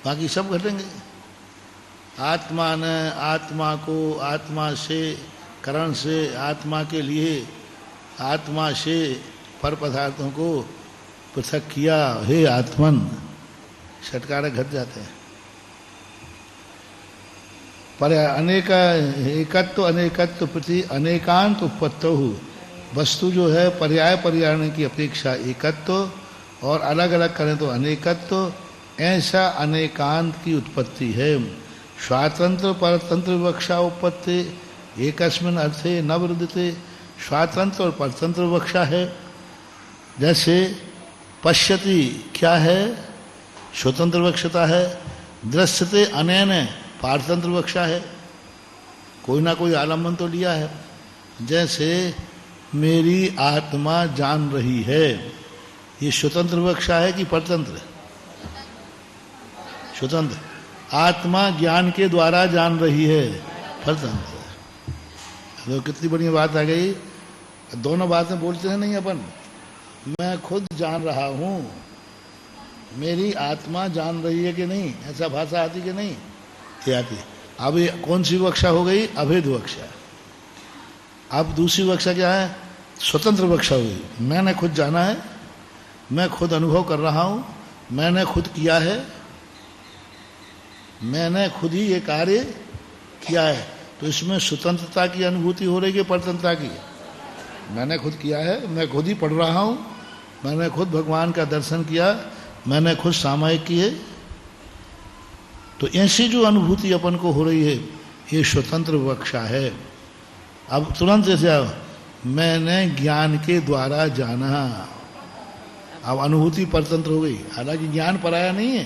बाकी सब घटेंगे। आत्मा ने आत्मा को आत्मा से करण से आत्मा के लिए आत्मा से पर पदार्थों को पृथक किया, हे आत्मन, षटकारक घट जाते हैं। पर अनेक एकत्व अनेकत्व प्रति अनेकांत उत्पत्तौ, वस्तु जो है पर्याय पर्यायन की अपेक्षा एकत्व और अलग अलग करें तो अनेकत्व, ऐसा अनेकांत की उत्पत्ति है। स्वातंत्र परतंत्र विवक्षा उत्पत्ति एकस्मिन् अर्थे न विरुद्धते। स्वातंत्र और परतंत्र विवक्षा है। जैसे पश्यति क्या है, स्वतंत्र विवक्षता है। दृश्यते अनैन पारतंत्र विवक्षा है, कोई ना कोई आलम्बन तो लिया है। जैसे मेरी आत्मा जान रही है, ये स्वतंत्र विवक्षा है कि परतंत्र? स्वतंत्र। आत्मा ज्ञान के द्वारा जान रही है, परतंत्र। तो कितनी बढ़िया बात आ गई। दोनों बातें बोलते हैं नहीं अपन, मैं खुद जान रहा हूं, मेरी आत्मा जान रही है कि नहीं, ऐसा भाषा आती कि नहीं? ये आती। अब ये कौन सी विवक्षा हो गई? अभेद विवक्षा। अब दूसरी विवक्षा क्या है? स्वतंत्र विवक्षा हुई। मैंने खुद जाना है, मैं खुद अनुभव कर रहा हूं, मैंने खुद किया है, मैंने खुद ही ये कार्य किया है। तो इसमें स्वतंत्रता की अनुभूति हो रही है, परतंत्रता की? मैंने खुद किया है, मैं खुद ही पढ़ रहा हूं, मैंने खुद भगवान का दर्शन किया, मैंने खुद सामायिक किए। तो ऐसी जो अनुभूति अपन को हो रही है, ये स्वतंत्र विवक्षा है। अब तुरंत जैसे आओ, मैंने ज्ञान के द्वारा जाना, अब अनुभूति परतंत्र हो गई। हालांकि ज्ञान पराया नहीं है,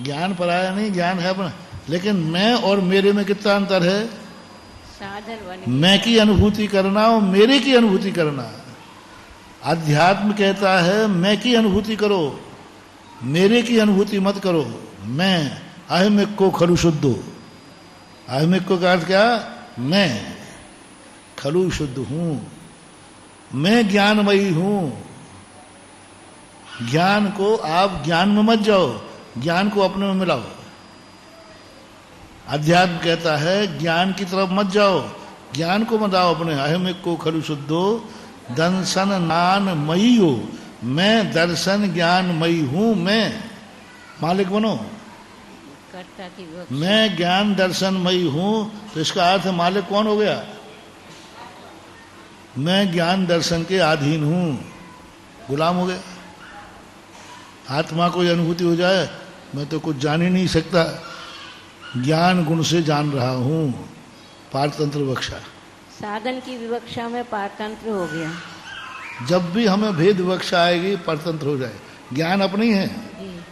ज्ञान पराया नहीं, ज्ञान है अपना। लेकिन मैं और मेरे में कितना अंतर है? मैं की अनुभूति करना और मेरे की अनुभूति करना। अध्यात्म कहता है मैं की अनुभूति करो, मेरे की अनुभूति मत करो। मैं अहमिक को खलु शुद्धो, अहमिक को का अर्थ क्या? मैं खलु शुद्ध हूं, मैं ज्ञानमयी हूं। ज्ञान को आप ज्ञान में मत जाओ, ज्ञान को अपने में मिलाओ। अध्यात्म कहता है ज्ञान की तरफ मत जाओ, ज्ञान को मत आओ अपने। अहमिक को खलु शुद्धो दर्शन नान मई हो, मैं दर्शन ज्ञान मई हूं। मैं मालिक बनो, मैं ज्ञान दर्शन मई हूं। तो इसका अर्थ मालिक कौन हो गया? मैं ज्ञान दर्शन के अधीन हूं, गुलाम हो गया। आत्मा को अनुभूति हो जाए, मैं तो कुछ जान ही नहीं सकता, ज्ञान गुण से जान रहा हूं। पारतंत्र विवक्षा। साधन की विवक्षा में पारतंत्र हो गया। जब भी हमें भेद विवक्षा आएगी, परतंत्र हो जाए। ज्ञान अपनी है,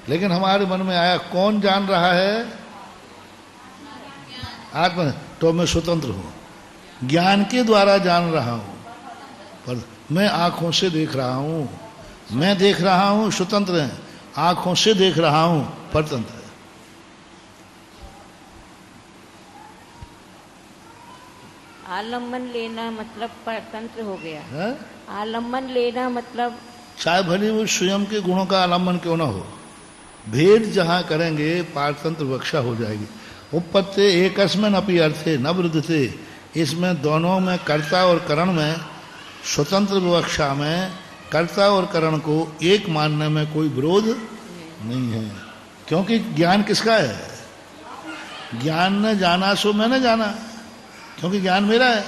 लेकिन हमारे मन में आया कौन जान रहा है? आत्मा। तो मैं स्वतंत्र हूं, ज्ञान के द्वारा जान रहा हूं, पर मैं आंखों से देख रहा हूं। मैं देख रहा हूं, स्वतंत्र है। आंखों से देख रहा हूं, परतंत्र है। आलम्बन लेना मतलब परतंत्र हो गया है? आलम्बन लेना मतलब चाहे भले वो स्वयं के गुणों का आलम्बन क्यों ना हो, भेद जहां करेंगे पारतंत्र विवक्षा हो जाएगी। उपपत्ति एकस्मिन् अपि अर्थे न विरुद्धते। इसमें दोनों में, कर्ता और करण में, स्वतंत्र विवक्षा में कर्ता और करण को एक मानने में कोई विरोध नहीं है। क्योंकि ज्ञान किसका है? ज्ञान ने जाना सो मैंने जाना, क्योंकि ज्ञान मेरा है।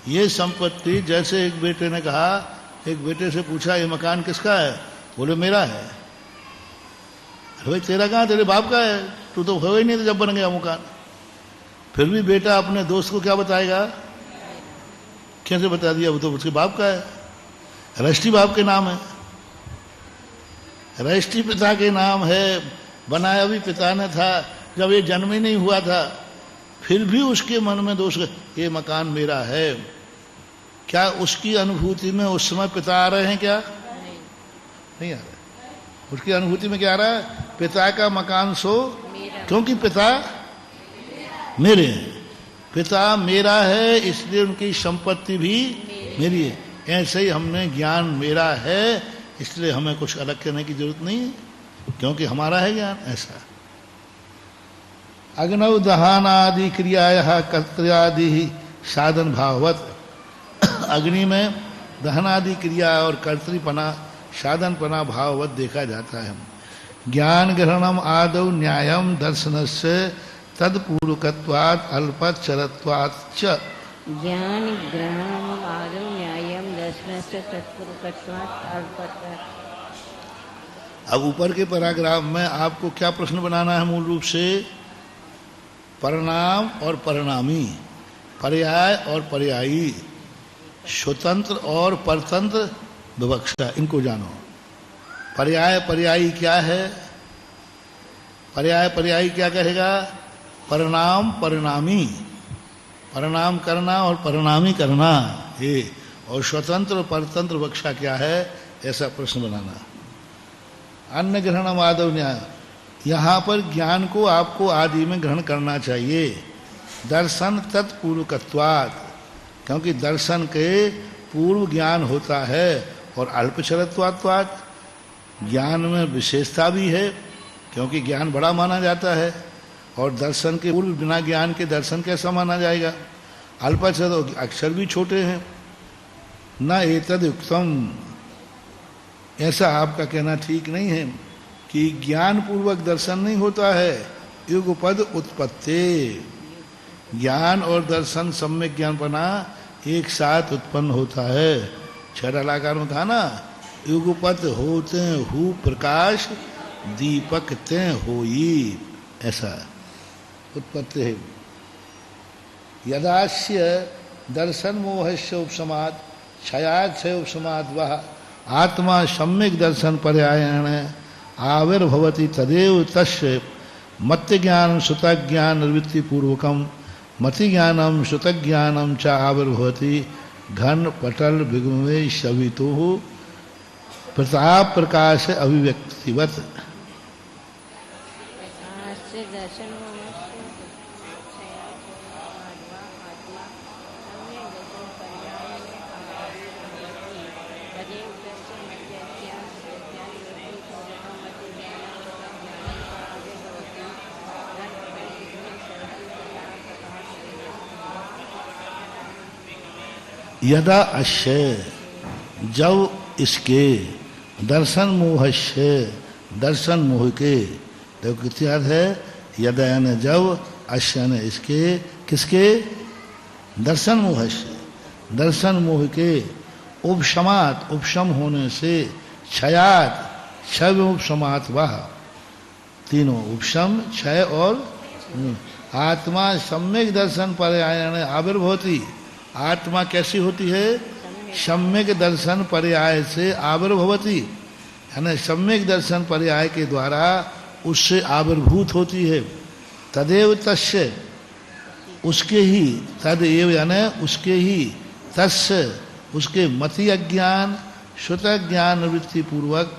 ये संपत्ति, जैसे एक बेटे ने कहा, एक बेटे से पूछा ये मकान किसका है? बोले मेरा है। अरे भाई तेरा कहाँ, तेरे बाप का है, तू तो हो ही नहीं था जब बन गया मकान। फिर भी बेटा अपने दोस्त को क्या बताएगा? कैसे बता दिया, वो तो उसके बाप का है, रजिस्ट्री बाप के नाम है, रजिस्ट्री पिता के नाम है, बनाया भी पिता ने था, जब ये जन्म ही नहीं हुआ था, फिर भी उसके मन में दोष, ये मकान मेरा है। क्या उसकी अनुभूति में उस समय पिता आ रहे हैं? क्या नहीं आ रहे। उसकी अनुभूति में क्या आ रहा है? पिता का मकान सो, क्योंकि पिता मेरे हैं, पिता मेरा है, इसलिए उनकी संपत्ति भी मेरी है। ऐसे ही हमने ज्ञान मेरा है, इसलिए हमें कुछ अलग करने की जरूरत नहीं है, क्योंकि हमारा है ज्ञान। ऐसा अग्नौ दहनादि क्रियाया कर्तृयादि साधन भाववत, अग्नि में दहनादि क्रिया और कर्तृपना साधनपना भाववत देखा जाता है। ज्ञान ग्रहणम आदौ न्यायम दर्शनस्य तत्पूर्वकत्वात् अल्पचरत्वात् च। ज्ञान ग्रहणम आदौ न्यायम दर्शनस्य तत्पूर्वकत्वात् अल्पचरत्वात्। अब ऊपर के पैराग्राफ में आपको क्या प्रश्न बनाना है? मूल रूप से परिणाम और परिणामी, पर्याय और पर्यायी, स्वतंत्र और परतंत्र विवक्षा, इनको जानो। पर्याय पर्यायी क्या है? पर्याय पर्यायी क्या कहेगा? परिणाम परिणामी, परिणाम करना और परिणामी करना, ये। और स्वतंत्र और परतंत्र विवक्षा क्या है? ऐसा प्रश्न बनाना। अन्य ग्रहणम आदौ न्याय, यहाँ पर ज्ञान को आपको आदि में ग्रहण करना चाहिए। दर्शन तत्पूर्वकत्वात्, क्योंकि दर्शन के पूर्व ज्ञान होता है, और अल्पचरत्वात्, ज्ञान में विशेषता भी है, क्योंकि ज्ञान बड़ा माना जाता है, और दर्शन के पूर्व बिना ज्ञान के दर्शन कैसा माना जाएगा? अल्पचर, अक्षर भी छोटे हैं। न एतद युक्तम, ऐसा आपका कहना ठीक नहीं है कि ज्ञान पूर्वक दर्शन नहीं होता है। युगपद उत्पत्ति, ज्ञान और दर्शन सम्यक ज्ञानपना एक साथ उत्पन्न होता है। छठलाकार में कहा ना, युगपत होते हु प्रकाश दीपक ते होई, ऐसा उत्पत्ति है। यदास्य दर्शन मोहस्य उपशमात क्षयात से उपशमात वह आत्मा सम्यक दर्शन पर्यायण आविर्भवति तदेव तस्य मत्य ज्ञान श्रुत ज्ञान निवृत्ति पूर्वकम मति ज्ञानम श्रुत ज्ञानम च आविर्भवति घन पटल विगमे शवितु प्रताप प्रकाश अभिव्यक्तिवत। यदा अश्य, जब इसके, दर्शन मोहस्य, दर्शन मोह के, देखो कितनी याद है? यदा यानी जब, अश्य यानी इसके, किसके? दर्शन मोहस्य, दर्शन मोह के, उपशमात, उपशम होने से, क्षयात, क्षय उपशमात वह, तीनों उपशम क्षय और आत्मा सम्यक दर्शन पर्याय आविर्भवती। आत्मा कैसी होती है? सम्यक दर्शन पर्याय से आविर्भवती, यानी सम्यक दर्शन पर्याय के द्वारा उससे आविर्भूत होती है। तदेव तस्य, उसके ही, तदेव यानी उसके ही, तस्य उसके मति अज्ञान श्रुत ज्ञान निवृत्ति पूर्वक,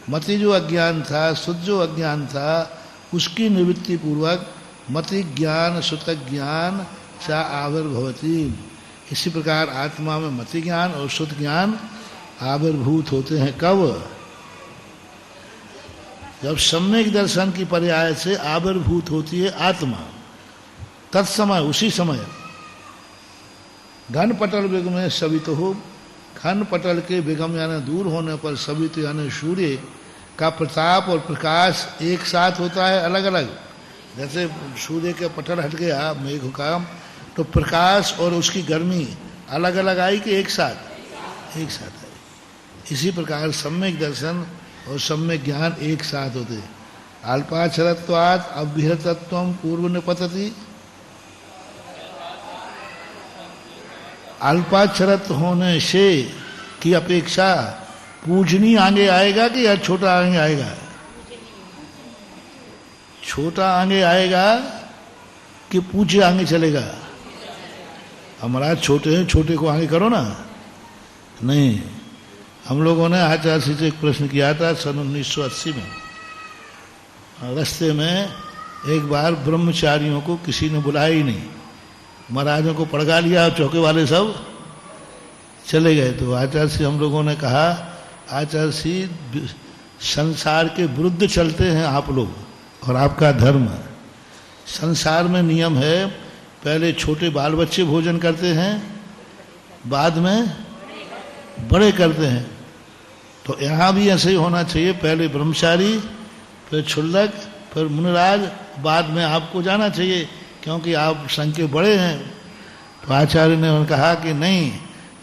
मति जो अज्ञान था, शुद्ध जो अज्ञान था, उसकी निवृत्ति पूर्वक मति ज्ञान श्रुत ज्ञान सा आविर्भवती। इसी प्रकार आत्मा में मति ज्ञान और शुद्ध ज्ञान आविर्भूत होते हैं। कब? जब सम्यक दर्शन की पर्याय से आविर्भूत होती है आत्मा, तत्समय, उसी समय घन पटल विगम सवित हो, घन पटल के विगम यानी दूर होने पर, सवित यानी सूर्य का प्रताप और प्रकाश एक साथ होता है, अलग अलग। जैसे सूर्य के पटल हट गया मेघ का, तो प्रकाश और उसकी गर्मी अलग अलग आई कि एक साथ? एक साथ आई। इसी प्रकार सम्यक दर्शन और सम्यक ज्ञान एक साथ होते हैं। अल्पाक्षरत्वात् अविहतत्वम पूर्व निपतति। अल्पाक्षरत्व होने से की अपेक्षा पूजनीय आगे आएगा कि या छोटा आगे आएगा? छोटा आगे आएगा कि पूज्य आगे चलेगा? हमारा छोटे हैं, छोटे को आगे करो ना। नहीं, हम लोगों ने आचार्य से एक प्रश्न किया था सन 1980 में। रास्ते में एक बार ब्रह्मचारियों को किसी ने बुलाया ही नहीं, महाराजों को पड़गा लिया, चौके वाले सब चले गए। तो आचार्य से हम लोगों ने कहा, आचार्य जी संसार के विरुद्ध चलते हैं आप लोग और आपका धर्म। संसार में नियम है, पहले छोटे बाल बच्चे भोजन करते हैं, बाद में बड़े करते हैं। तो यहाँ भी ऐसे ही होना चाहिए, पहले ब्रह्मचारी, फिर क्षुल्लक, फिर मुनिराज, बाद में आपको जाना चाहिए क्योंकि आप संघ के बड़े हैं। तो आचार्य ने कहा कि नहीं,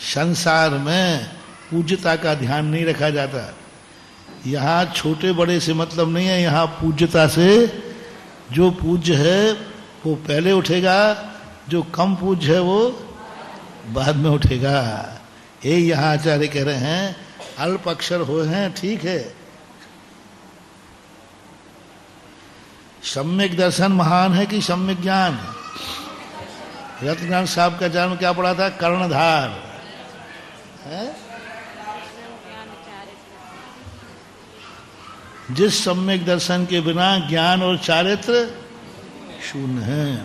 संसार में पूज्यता का ध्यान नहीं रखा जाता। यहाँ छोटे बड़े से मतलब नहीं है, यहाँ पूज्यता से जो पूज्य है वो पहले उठेगा, जो कम पूज्य है वो बाद में उठेगा। ये यहाँ आचार्य कह रहे हैं, अल्प अक्षर हो हैं ठीक है, सम्यक दर्शन महान है कि सम्यक ज्ञान? रत्नारायण साहब का जन्म क्या पड़ा था? कर्णधार है? जिस सम्यक दर्शन के बिना ज्ञान और चारित्र शून्य है।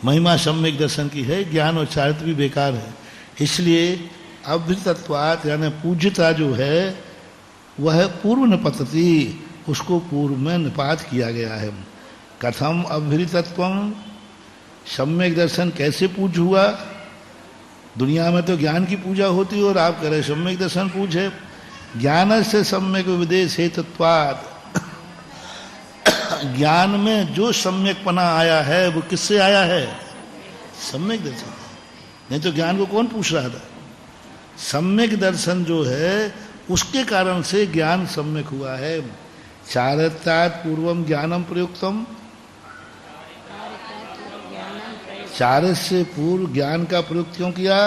महिमा सम्यक दर्शन की है, ज्ञान और चारित्र भी बेकार है। इसलिए अभ्युतत्वात् यानी पूज्यता जो है वह पूर्व निपतति, उसको पूर्व में निपात किया गया है। कथम अभ्युतत्वम, सम्यक दर्शन कैसे पूज हुआ? दुनिया में तो ज्ञान की पूजा होती है और आप कह रहे सम्यक दर्शन पूज है। ज्ञान से सम्यक विदेश हेतुत्वात्, ज्ञान में जो सम्यकपना आया है वो किससे आया है? सम्यक दर्शन। नहीं तो ज्ञान को कौन पूछ रहा था? सम्यक दर्शन जो है उसके कारण से ज्ञान सम्यक हुआ है। चारित्रात् पूर्वम ज्ञानम प्रयुक्तम, चारित्र से पूर्व ज्ञान का प्रयोग क्यों किया?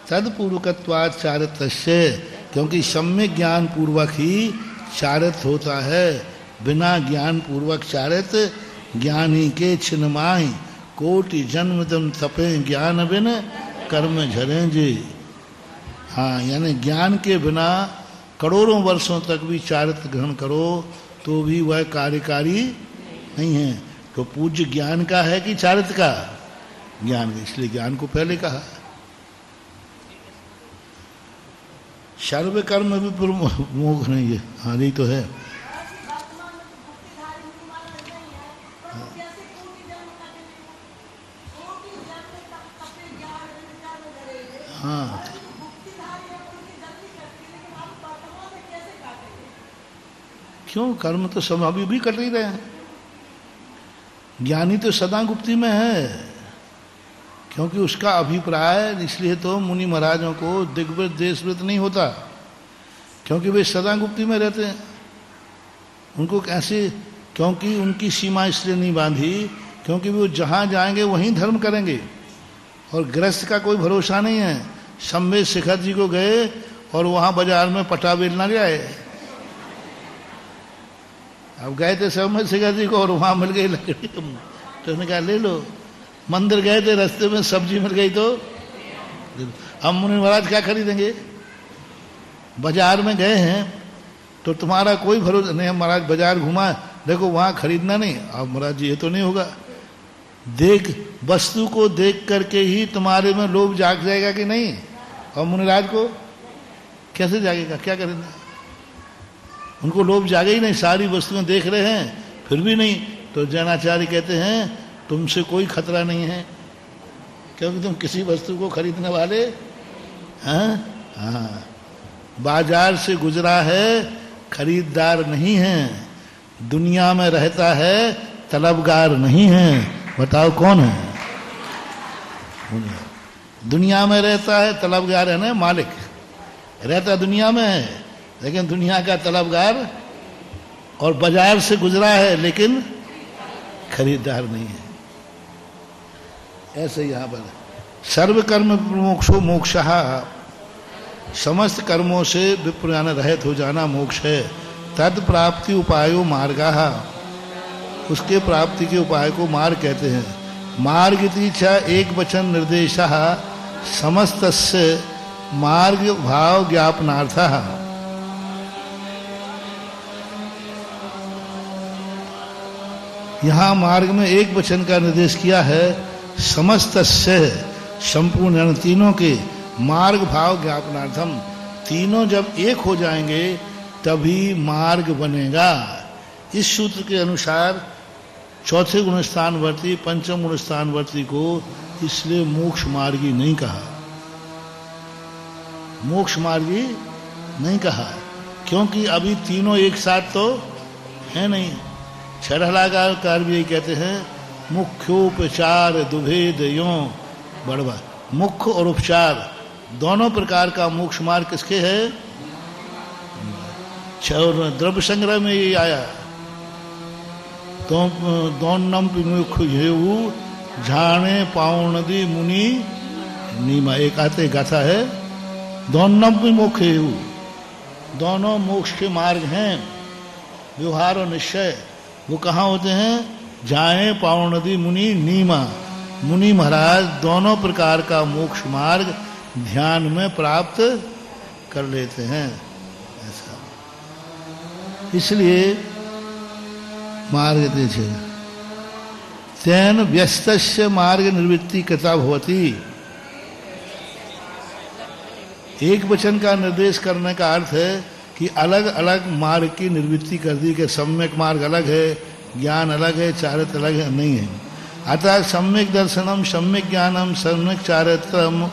तदपूर्वकत्वात् चारित्रस्य, क्योंकि सम्यक ज्ञान पूर्वक ही चारित्र होता है। बिना ज्ञान पूर्वक चारित्र ज्ञानी के छिन्माई, कोटि जन्म तम तपे ज्ञान बिन कर्म झरें जी। हाँ, यानी ज्ञान के बिना करोड़ों वर्षों तक भी चारित्र ग्रहण करो तो भी वह कार्यकारी नहीं है। तो पूज्य ज्ञान का है कि चारित्र का? ज्ञान का, इसलिए ज्ञान को पहले कहा। सर्व कर्म भी प्रमुख नहीं है। हाँ, नहीं तो है। हाँ, क्यों? कर्म तो सब अभी भी कर ही रहे हैं। ज्ञानी तो सदा गुप्ती में है, क्योंकि उसका अभिप्राय, इसलिए तो मुनि महाराजों को दिग्व्रत देशव्रत नहीं होता, क्योंकि वे सदा गुप्ती में रहते हैं। उनको कैसे? क्योंकि उनकी सीमा इसलिए नहीं बांधी क्योंकि वो जहाँ जाएंगे वहीं धर्म करेंगे, और गृहस्थ का कोई भरोसा नहीं है। संवेद शिखर जी को गए और वहाँ बाजार में पटा बेलना ले आए। अब गए थे संवेद शिखर जी को और वहाँ मिल गई लकड़ी, तो उन्होंने कहा ले लो। मंदिर गए थे, रास्ते में सब्जी मिल गई तो हम मुनि महाराज क्या खरीदेंगे? बाजार में गए हैं तो तुम्हारा कोई भरोसा नहीं। हम महाराज बाजार घुमा, देखो वहाँ खरीदना नहीं। अब महाराज जी ये तो नहीं होगा। देख, वस्तु को देख करके ही तुम्हारे में लोभ जाग जाएगा कि नहीं? और मुनिराज को कैसे जागेगा? क्या करेंगे? उनको लोभ जागे ही नहीं, सारी वस्तुएं देख रहे हैं फिर भी नहीं। तो जैनाचार्य कहते हैं तुमसे कोई खतरा नहीं है, क्योंकि तुम किसी वस्तु को खरीदने वाले हैं। हाँ, बाजार से गुजरा है, खरीददार नहीं है। दुनिया में रहता है, तलबगार नहीं है। बताओ कौन है? दुनिया में रहता है, तलबगार है ना, मालिक रहता दुनिया में है, लेकिन दुनिया का तलबगार, और बाजार से गुजरा है लेकिन खरीदार नहीं है। ऐसे यहां पर सर्व कर्म मोक्षो मोक्षः, समस्त कर्मों से विप्रयान रहित हो जाना मोक्ष है। तद प्राप्ति उपायो मार्गः, उसके प्राप्ति के उपाय को मार्ग कहते हैं। मार्ग इति च एक वचन निर्देशः समस्तस्य मार्ग भाव ज्ञापनार्थः। यहाँ मार्ग में एक वचन का निर्देश किया है, समस्तस्य, संपूर्ण यानी तीनों के, मार्ग भाव ज्ञापनार्थम, तीनों जब एक हो जाएंगे तभी मार्ग बनेगा। इस सूत्र के अनुसार चौथे गुणस्थानवर्ती पंचम गुणस्थानवर्ती को इसलिए मोक्ष मार्गी नहीं कहा, मोक्ष मार्गी नहीं कहा, क्योंकि अभी तीनों एक साथ तो है नहीं। छठलाकार भी यही कहते हैं, मुख्योपचार दुभेद यो बड़वा, मुख्य और उपचार दोनों प्रकार का मोक्ष मार्ग किसके है? द्रव्य संग्रह में ये आया, तो दोनम मुख हेऊ झाणे पावनदी मुनि नीमा, एक आते गाथा है, दोनम मुख हेऊ, दोनों मोक्ष के मार्ग हैं, व्यवहार और निश्चय। वो कहाँ होते हैं? जाए पावन नदी मुनि नीमा, मुनि महाराज दोनों प्रकार का मोक्ष मार्ग ध्यान में प्राप्त कर लेते हैं। ऐसा इसलिए मार्ग देखे तेन व्यस्तस्य मार्ग निवृत्ति कृता भवति। एक वचन का निर्देश करने का अर्थ है कि अलग अलग मार्ग की निवृत्ति कर दी, कि सम्यक मार्ग अलग है, ज्ञान अलग है, चारित्र अलग है, नहीं है। अतः सम्यक दर्शनम सम्यक ज्ञानम सम्यक चारित्रम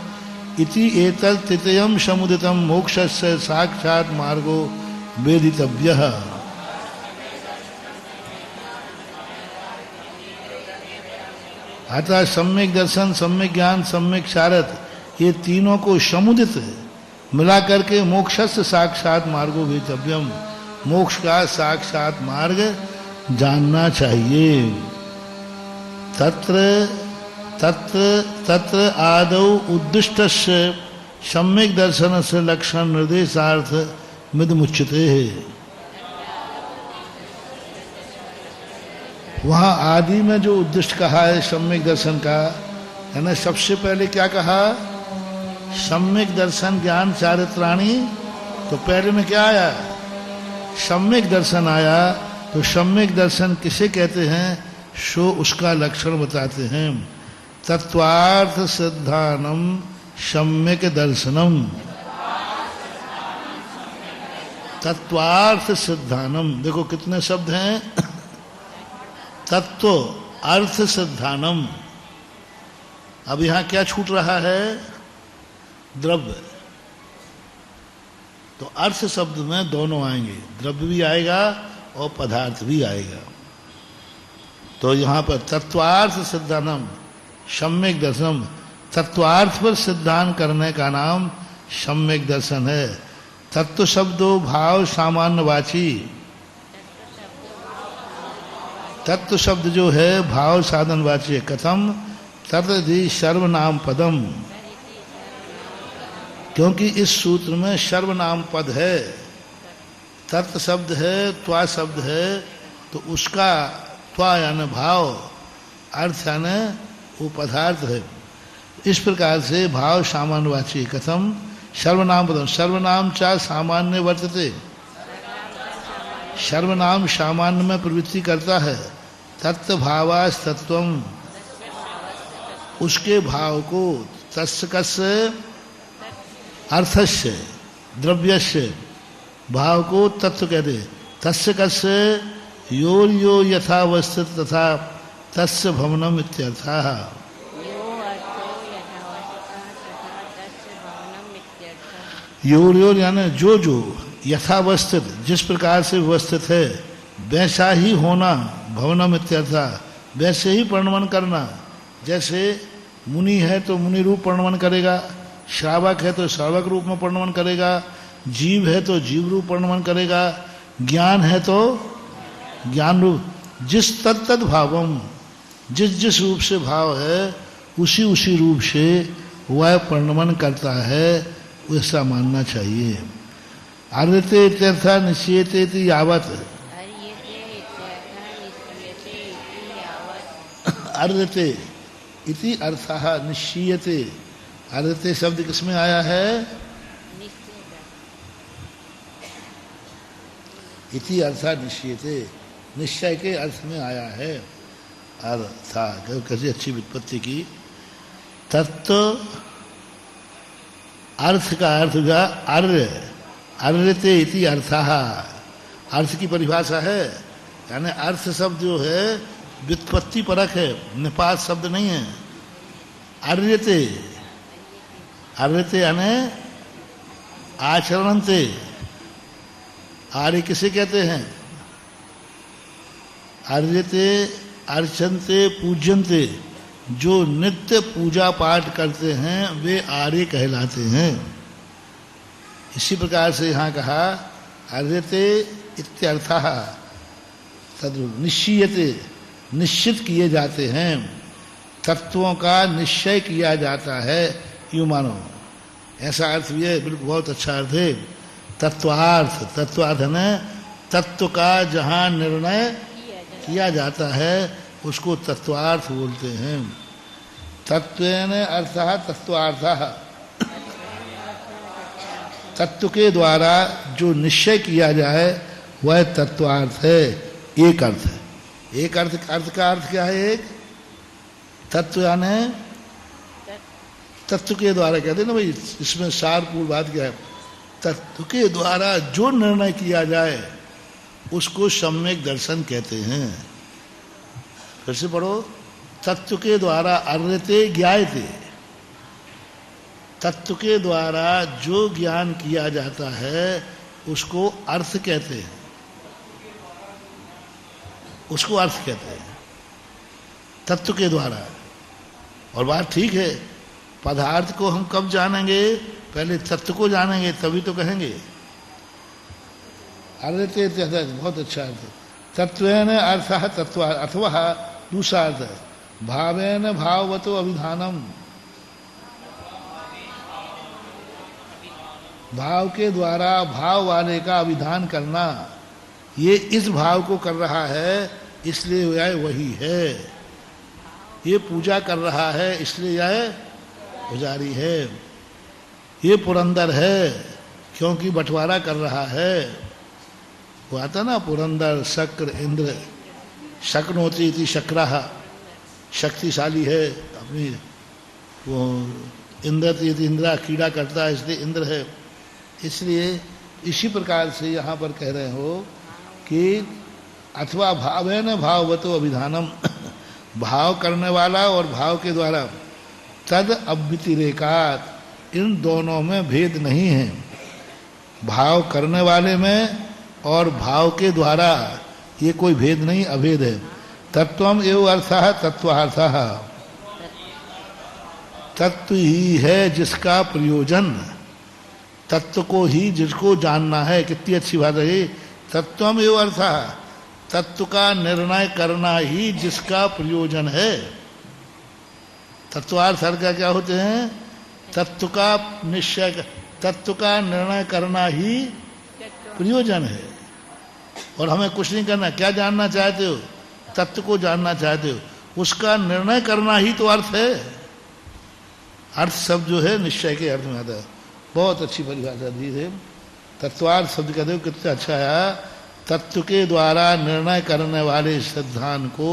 इति एतत् तृतीयम समुदितम मोक्षस्य साक्षात् मार्गो वेदितव्यः। अतः सम्यक दर्शन सम्यक ज्ञान सम्यक चारित्र, ये तीनों को समुदित मिला करके मोक्षस्य साक्षात मार्गो वेतव्यम, मोक्ष का साक्षात मार्ग जानना चाहिए। तत्र तत्र तत्र आदौ उद्दिष्टस्य सम्यक दर्शनस्य लक्षण निर्देशार्थ मिदमुच्यते है। वहाँ आदि में जो उद्दिष्ट कहा है सम्यक दर्शन का, है ना, सबसे पहले क्या कहा? सम्यक दर्शन ज्ञान चारित्राणी। तो पहले में क्या आया? सम्यक दर्शन आया। तो सम्यक दर्शन किसे कहते हैं? सो उसका लक्षण बताते हैं। तत्वार्थ सिद्धानम सम्यक दर्शनम, तत्वार्थ सिद्धानम, देखो कितने शब्द हैं, तत्व अर्थ सिद्धानम। अब यहां क्या छूट रहा है? द्रव्य। तो अर्थ शब्द में दोनों आएंगे, द्रव्य भी आएगा और पदार्थ भी आएगा। तो यहां पर तत्वार्थ सिद्धानम सम्यक दर्शनम, तत्वार्थ पर सिद्धांत करने का नाम सम्यक दर्शन है। तत्व शब्दो भाव सामान्यवाची, तत्व शब्द जो है भाव साधनवाची है। कथम? तत्धि सर्वनाम पदम, क्योंकि इस सूत्र में सर्वनाम पद है, तत्व शब्द है, त्वा शब्द है, तो उसका त्वा यानी भाव, अर्थ यानी वो पदार्थ है। इस प्रकार से भाव सामान्यवाची। कथम? सर्वनाम पदम, सर्वनाम चा सामान्य वर्तते, सर्वनाम सामान्य में प्रवृत्ति करता है। तत्व भावास तत्वम, उसके भाव को, तस्य कस्य अर्थस्य द्रव्यस्य, भाव को तत्व कहते। तस्य कस्य योर यो यथावस्थित तथा तस्य भवनम इत्यर्थः। योर योर यानी जो जो, यथावस्थित जिस प्रकार से व्यवस्थित है वैसा ही होना, भवनम इत्यर्थः वैसे ही परिणमन करना। जैसे मुनि है तो मुनि रूप वर्णन करेगा, श्रावक है तो श्रावक रूप में वर्णन करेगा, जीव है तो जीव रूप वर्णन करेगा, ज्ञान है तो ज्ञान रूप, जिस तत्त भावम, जिस जिस रूप से भाव है उसी उसी रूप से वह वर्णन करता है, वैसा मानना चाहिए। आर्यते इत्यर्था निश्चयते इति यावत, आर्यते इति अर्थः निश्चयते, आर्यते शब्द किसमें आया है? इति अर्थः निश्चयते, निश्चय के अर्थ में आया है। अर्था कैसी अच्छी व्युत्पत्ति की। तत्व अर्थ का अर्थ हुआ अर्य, अर्यते इति अर्थः, अर्थ की परिभाषा है, यानी अर्थ शब्द जो है व्युत्पत्ति परक है, निपात शब्द नहीं है। अर्यते, अर्यते यानी आचरणते, आर्य किसे कहते हैं? अर्यते अर्चनते पूज्यन्ते, जो नित्य पूजा पाठ करते हैं वे आर्य कहलाते हैं। इसी प्रकार से यहाँ कहा अर्यते इत्यर्थः तद्रूप, निश्चयते निश्चित किए जाते हैं, तत्वों का निश्चय किया जाता है, यूँ मानो। ऐसा अर्थ भी है, बिल्कुल बहुत अच्छा अर्थ है। तत्वार्थ, तत्वार्थ है तत्व का जहाँ निर्णय किया जाता है उसको तत्वार्थ बोलते हैं। तत्वेन अर्थः तत्वार्थः, तत्व के द्वारा जो निश्चय किया जाए वह तत्वार्थ है। एक अर्थ है, एक अर्थ, अर्थ का अर्थ क्या है? एक तत्व यानी तत्व के द्वारा, कहते हैं ना भाई, इसमें सारपूर्ण बात क्या है? तत्व के द्वारा जो निर्णय किया जाए उसको सम्यक दर्शन कहते हैं। फिर से पढ़ो, तत्व के द्वारा अर्यते ज्ञायते, तत्व के द्वारा जो ज्ञान किया जाता है उसको अर्थ कहते हैं, उसको अर्थ कहते हैं तत्व के द्वारा। और बात ठीक है, पदार्थ को हम कब जानेंगे? पहले तत्व को जानेंगे तभी तो कहेंगे। अर्यते बहुत अच्छा अर्थ, तत्वेन अर्थः तत्व, अथवा दूसरा अर्थ भावेन भाववतो अभिधानम, भाव के द्वारा भाव वाले का अभिधान करना। ये इस भाव को कर रहा है इसलिए यह वही है, ये पूजा कर रहा है इसलिए यह पुजारी है, ये पुरंदर है क्योंकि बंटवारा कर रहा है। वो आता ना पुरंदर शक्र इंद्र, शक्नोति इति शक्रः, शक्तिशाली है अपनी, वो इंद्र इति इंद्रा, कीड़ा करता है इसलिए इंद्र है। इसलिए इसी प्रकार से यहाँ पर कह रहे हो कि अथवा भावेन भाववतो अभिधानम, भाव करने वाला और भाव के द्वारा, तद अव्यतिरेकात्, इन दोनों में भेद नहीं है। भाव करने वाले में और भाव के द्वारा ये कोई भेद नहीं, अभेद है। तत्वम एवं अर्थः तत्वार्थः, तत्व ही है जिसका प्रयोजन, तत्व को ही जिसको जानना है। कितनी अच्छी बात है, तत्वम एवं अर्थः, तत्व का निर्णय करना ही जिसका प्रयोजन है। तत्वार्थ अर्थ क्या होते हैं? तत्व का निश्चय, तत्व का निर्णय करना ही प्रयोजन है। और हमें कुछ नहीं करना, क्या जानना चाहते हो? तत्व को जानना चाहते हो, उसका निर्णय करना ही तो अर्थ है। अर्थ शब्द जो है निश्चय के अर्थ में आता है। बहुत अच्छी परिभाषा दी है। तत्वार्थ शब्द कहते हो, कितना अच्छा है। तत्व के द्वारा निर्णय करने वाले सिद्धांत को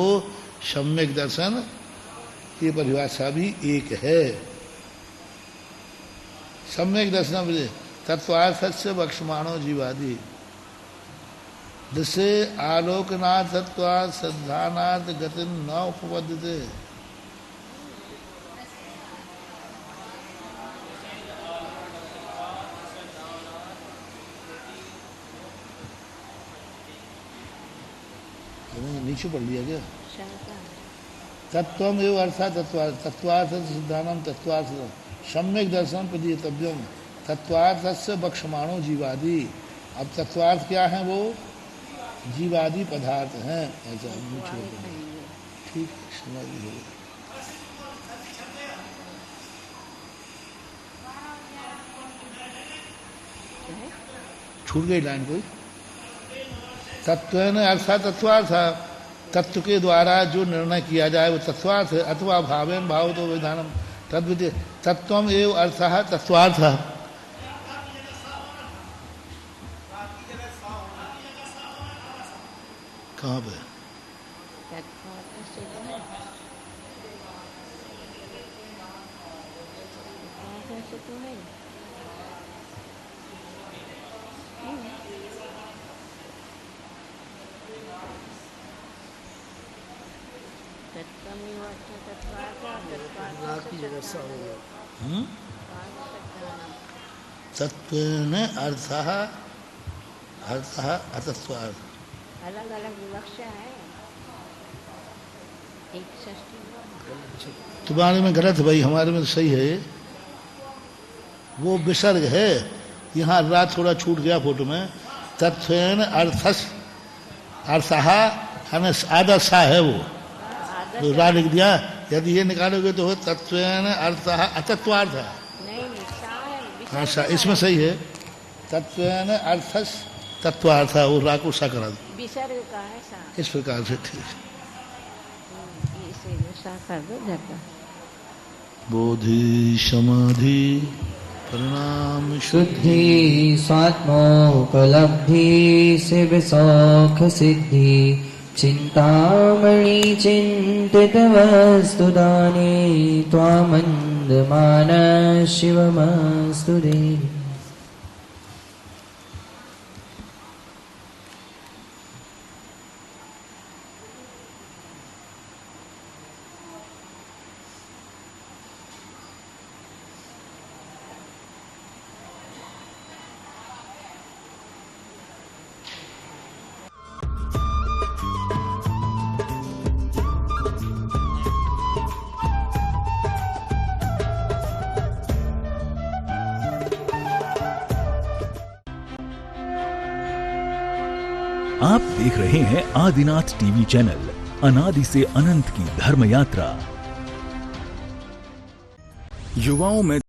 सम्यक दर्शन, ये परिभाषा भी एक है। सम्यक दर्शन तत्वार्थ से बक्षमाणो जीवादि, जिससे आलोकनाथ तत्वार्थ सिद्धानार्थ गति न उपपद्यते। नीचे पढ़ लिया क्या? तत्वम एवं अर्थात तत्वार्थ तत्वार्थ सिद्धानम तत्वार्थ सम्यक दर्शन प्रदीतव्यम तत्वार्थ से बक्षमाणो जीवादि। अब तत्वार्थ क्या है? वो जीवादि पदार्थ हैं। ऐसा ठीक समझ लो। छूट गई लाइन कोई? तत्व अर्थात तत्वार्थ, तत्व के द्वारा जो निर्णय किया जाए वो तत्वार्थ है। अथवा भावेन भाव तो विधानम तद्वितीय तत्वम एव अर्थः तत्वार्थ। कहाँ पे? तत्वेन अर्थः अर्थः अतत्वार्थ अलग अलग विवक्षा है। एक षष्ठी तुम्हारे में गलत है भाई, हमारे में तो सही है। वो विसर्ग है, यहाँ रात थोड़ा छूट गया फोटो में। तत्वेन अर्थस अर्थः आदर्श है वो तो रा लिख दिया। यदि ये निकालोगे तो हो तत्वेन अर्थः अतत्वार्थ। हाँ सा इसमें सही है। तत्वेन अर्थस तत्वार्थ वो रा को सा करा दो। विसर्ग का है सा। इस प्रकार से ठीक। इसे सा कर दो जाता। बोधि समाधि परिणाम शुद्धि स्वात्मोपलब्धि शिव सौख सिद्धि चिंतामणि चिंतित वस्तुदाने त्वामन्दमान शिवमस्तु देहि। आप देख रहे हैं आदिनाथ टीवी चैनल, अनादि से अनंत की धर्म यात्रा। युवाओं में